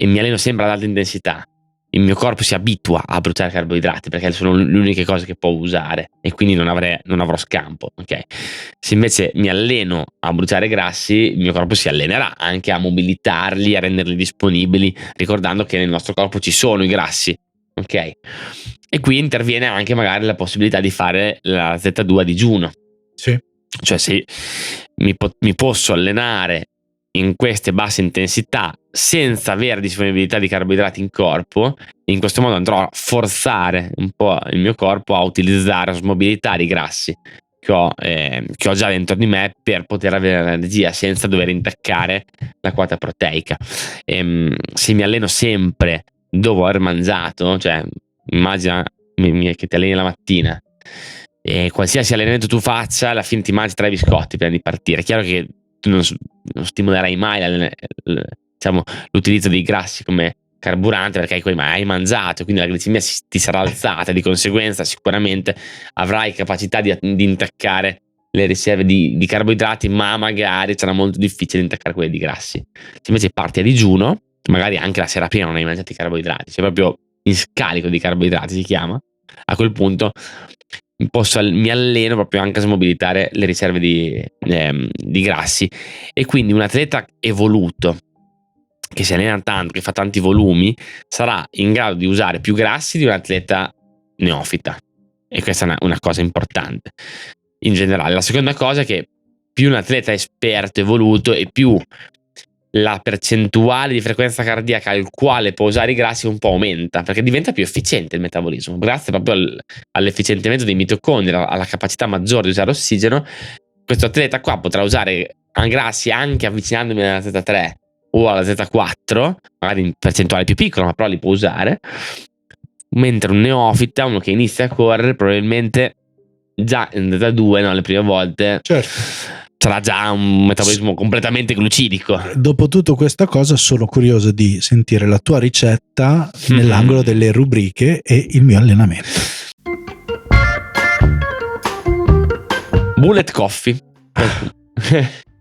mi alleno sempre ad alta intensità, il mio corpo si abitua a bruciare carboidrati perché sono le uniche cose che può usare e quindi non avrò scampo, ok? Se invece mi alleno a bruciare grassi, il mio corpo si allenerà anche a mobilitarli, a renderli disponibili, ricordando che nel nostro corpo ci sono i grassi, ok? E qui interviene anche magari la possibilità di fare la Z2 a digiuno. Sì. Cioè, se mi posso allenare in queste basse intensità senza avere disponibilità di carboidrati in corpo, in questo modo andrò a forzare un po' il mio corpo a utilizzare, a smobilitare i grassi che ho già dentro di me per poter avere l'energia senza dover intaccare la quota proteica. Se mi alleno sempre dopo aver mangiato, cioè immagina che ti alleni la mattina e qualsiasi allenamento tu faccia, alla fine ti mangi 3 biscotti prima di partire. È chiaro che tu non stimolerai mai diciamo, l'utilizzo dei grassi come carburante perché hai mangiato, quindi la glicemia ti sarà alzata, di conseguenza sicuramente avrai capacità di intaccare le riserve di carboidrati, ma magari sarà molto difficile intaccare quelle di grassi. Se invece parti a digiuno, magari anche la sera prima non hai mangiato i carboidrati, sei proprio in scarico di carboidrati, si chiama, a quel punto mi alleno proprio anche a smobilitare le riserve di grassi. E quindi un atleta evoluto che si allena tanto, che fa tanti volumi, sarà in grado di usare più grassi di un atleta neofita, e questa è una cosa importante in generale. La seconda cosa è che più un atleta è esperto, evoluto, e più la percentuale di frequenza cardiaca al quale può usare i grassi un po' aumenta, perché diventa più efficiente il metabolismo, grazie proprio all'efficientamento dei mitocondri, alla capacità maggiore di usare ossigeno. Questo atleta qua potrà usare grassi anche avvicinandomi alla Z3 o alla Z4, magari in percentuale più piccola, ma però li può usare, mentre un neofita, uno che inizia a correre, probabilmente già in Z2, no, le prime volte, certo, sarà già un metabolismo completamente glucidico. Dopo tutto questa cosa sono curioso di sentire la tua ricetta nell'angolo delle rubriche e il mio allenamento. Bullet coffee.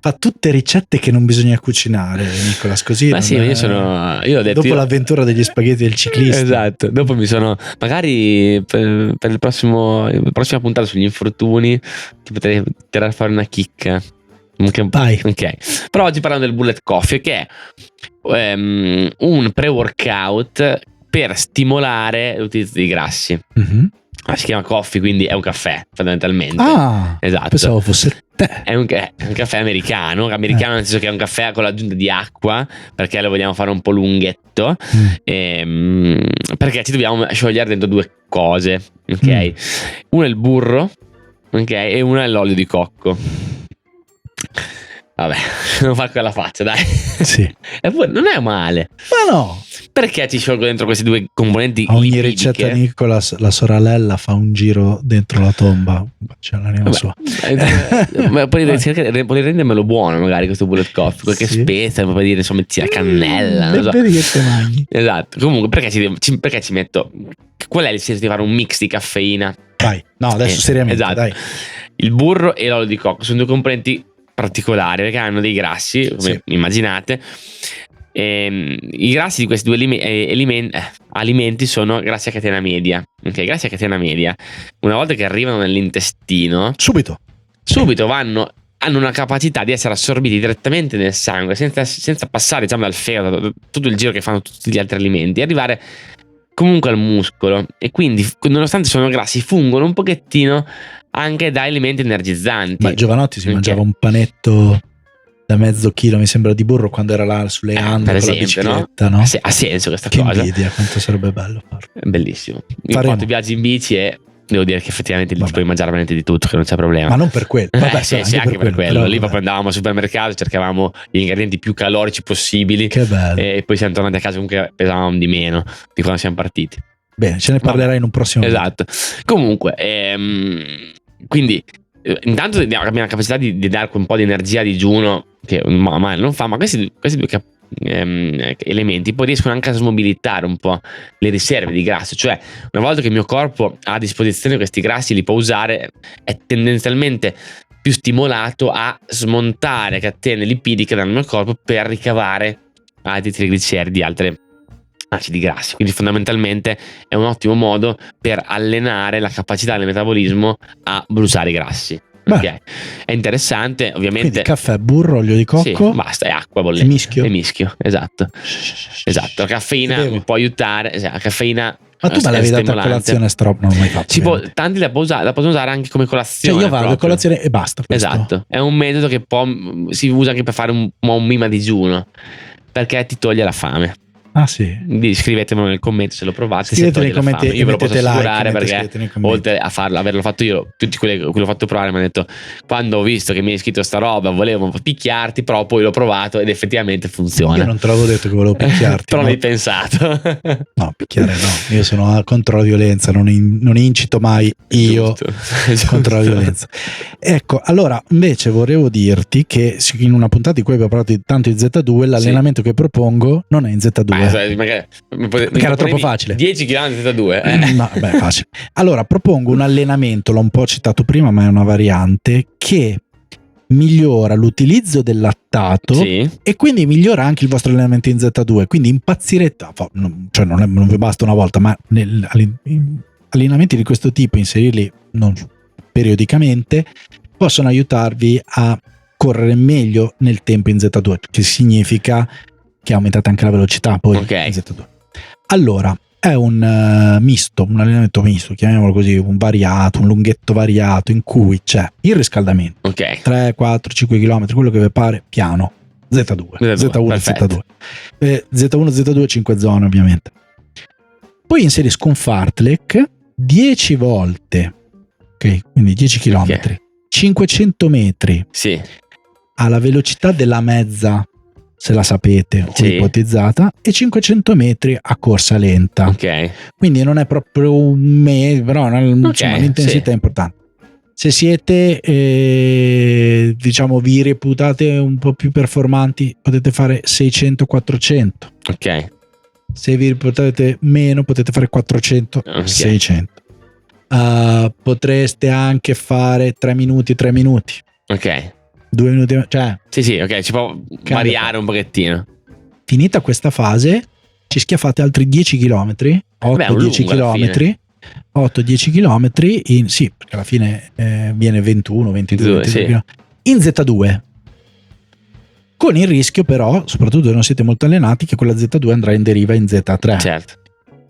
Fa tutte ricette che non bisogna cucinare, Nicolas, così. Ma sì, io ho detto, dopo l'avventura degli spaghetti del ciclista. Esatto, dopo magari per la prossima puntata sugli infortuni ti potrei tirare a fare una chicca. Vai. Ok. Però oggi parliamo del bullet coffee, che è un pre-workout per stimolare l'utilizzo di grassi. Si chiama coffee, quindi è un caffè fondamentalmente. Esatto. Pensavo fosse tè. È un caffè americano nel senso che è un caffè con l'aggiunta di acqua, perché lo vogliamo fare un po' lunghetto, perché ci dobbiamo sciogliere dentro due cose, ok? Uno è il burro, ok, e uno è l'olio di cocco. Vabbè, non fa quella faccia, dai. Sì. E poi non è male. Ma no. Perché ci sciolgo dentro questi due componenti? A ogni ricetta Nicolas, la sorella fa un giro dentro la tomba. C'è l'anima sua. Puoi rendermelo buono, magari, questo bullet coffee. Qualche spezia, puoi dire, insomma, metti la cannella. Non so. Vedi che te mangi. Esatto. Comunque, perché ci metto? Qual è il senso di fare un mix di caffeina? Vai. No, adesso seriamente, esatto. dai. Il burro e l'olio di cocco sono due componenti particolari, perché hanno dei grassi, come immaginate. I grassi di questi due alimenti sono grassi a catena media. Ok, grassi a catena media, una volta che arrivano nell'intestino, subito hanno una capacità di essere assorbiti direttamente nel sangue, senza passare, diciamo, dal fegato, tutto il giro che fanno tutti gli altri alimenti, e arrivare comunque al muscolo. E quindi, nonostante sono grassi, fungono un pochettino anche da elementi energizzanti. Ma Giovanotti si mangiava un panetto da mezzo chilo, mi sembra, di burro quando era là sulle Ande con la bicicletta, no? Ha senso questa che cosa. Che invidia, quanto sarebbe bello farlo. È bellissimo. Io ho fatto viaggi in bici e devo dire che effettivamente lì puoi mangiare veramente di tutto, che non c'è problema. Ma non per quello. Vabbè, sì, anche per quello. Però, lì proprio andavamo al supermercato, cercavamo gli ingredienti più calorici possibili. Che bello. E poi siamo tornati a casa, comunque pesavamo di meno di quando siamo partiti. Bene, ce ne parlerai in un prossimo Esatto. Comunque, quindi intanto abbiamo la capacità di dare un po' di energia a digiuno, che male non fa, ma questi due elementi poi riescono anche a smobilitare un po' le riserve di grasso. Cioè, una volta che il mio corpo ha a disposizione questi grassi, li può usare, è tendenzialmente più stimolato a smontare catene lipidiche dal mio corpo per ricavare altri trigliceridi, altre acidi grassi. Quindi fondamentalmente è un ottimo modo per allenare la capacità del metabolismo a bruciare i grassi. Okay. È interessante, ovviamente. Quindi caffè, burro, olio di cocco, sì, basta, è acqua bollente e mischio, esatto. La caffeina può aiutare, la caffeina. Ma tu me l'avevi data a colazione, non ho mai fatto. Tanti la possono usare anche come colazione. Cioè io vado a colazione e basta. Esatto, è un metodo che si usa anche per fare un mima digiuno, perché ti toglie la fame. Ah sì. Scrivetemelo nel commento se lo provate. Scrivete nei commenti. Io ve lo posso assicurare, like, perché oltre a averlo fatto io, tutti quelli che l'ho fatto provare mi hanno detto: quando ho visto che mi hai scritto sta roba volevo picchiarti, però poi l'ho provato ed effettivamente funziona. Io non te l'avevo detto che volevo picchiarti. Però l'hai pensato. No, picchiare no. Io sono contro la violenza, non incito mai io contro la violenza. Ecco, allora invece volevo dirti che in una puntata di cui abbiamo parlato tanto di Z2, l'allenamento che propongo non è in Z2. Perché era troppo facile. 10 km Z2 No, beh, facile. Allora propongo un allenamento, l'ho un po' citato prima, ma è una variante che migliora l'utilizzo del lattato e quindi migliora anche il vostro allenamento in Z2. Quindi impazzirete, cioè non vi basta una volta, ma allenamenti di questo tipo, inserirli non periodicamente, possono aiutarvi a correre meglio nel tempo in Z2, che significa che aumentate anche la velocità poi Ok. in Z2. Allora, è un misto, un allenamento misto, chiamiamolo così, un variato, un lunghetto variato, in cui c'è il riscaldamento, Ok. 3, 4, 5 km, quello che vi pare, piano, Z2, Z1, perfetto. Z2, Z1, Z2, 5 zone ovviamente. Poi inserisco un fartlek 10 volte, ok, quindi 10 km, Ok. 500 metri Sì. alla velocità della mezza, se la sapete o Sì. ipotizzata, e 500 metri a corsa lenta. Ok. Quindi non è proprio un mese, però insomma, l'intensità sì. è importante. Se siete, diciamo, vi reputate un po' più performanti, potete fare 600-400. Ok. Se vi reputate meno, potete fare 400-600. Ok. Potreste anche fare 3 minuti, 3 minuti. Ok. 2 minuti, cioè Sì, ok, si può variare un pochettino. finita questa fase ci schiaffate altri 10 km, 8-10 km, 8-10 km sì, perché alla fine viene 21, 22, 23 sì. km in Z2, con il rischio però, soprattutto se non siete molto allenati, che quella Z2 andrà in deriva in Z3. Certo.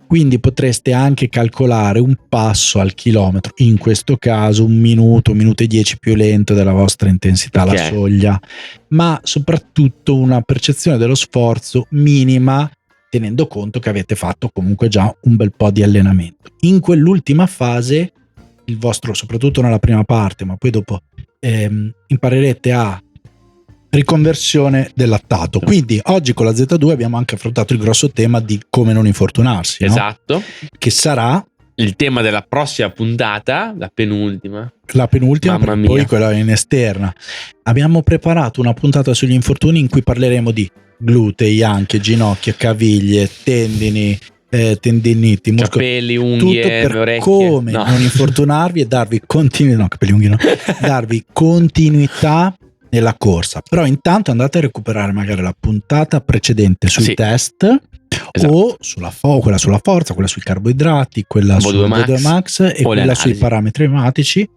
Quindi potreste anche calcolare un passo al chilometro, in questo caso 1 minuto, 1 minuto e 10 più lento della vostra intensità, la soglia, ma soprattutto una percezione dello sforzo minima, tenendo conto che avete fatto comunque già un bel po' di allenamento. In quell'ultima fase, il vostro, soprattutto nella prima parte, ma poi dopo imparerete a riconversione del lattato. Quindi oggi con la Z2 abbiamo anche affrontato il grosso tema di come non infortunarsi, esatto, no? Che sarà il tema della prossima puntata, la penultima, mamma mia, poi quella in esterna. Abbiamo preparato una puntata sugli infortuni in cui parleremo di glutei, anche ginocchia, caviglie, tendini, tendiniti, muscoli, capelli, unghie, tutto per orecchie. come non infortunarvi e darvi darvi continuità nella corsa. Però intanto andate a recuperare magari la puntata precedente sui test, esatto, o quella sulla forza, quella sui carboidrati, quella sul VO2 Max e quella sui parametri ematici,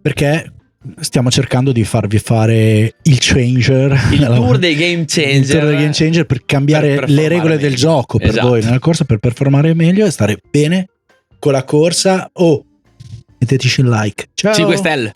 perché stiamo cercando di farvi fare il tour dei game changer per cambiare le regole del gioco per voi nella corsa, per performare meglio e stare bene con la corsa. Metteteci un like. Ciao. 5 stelle.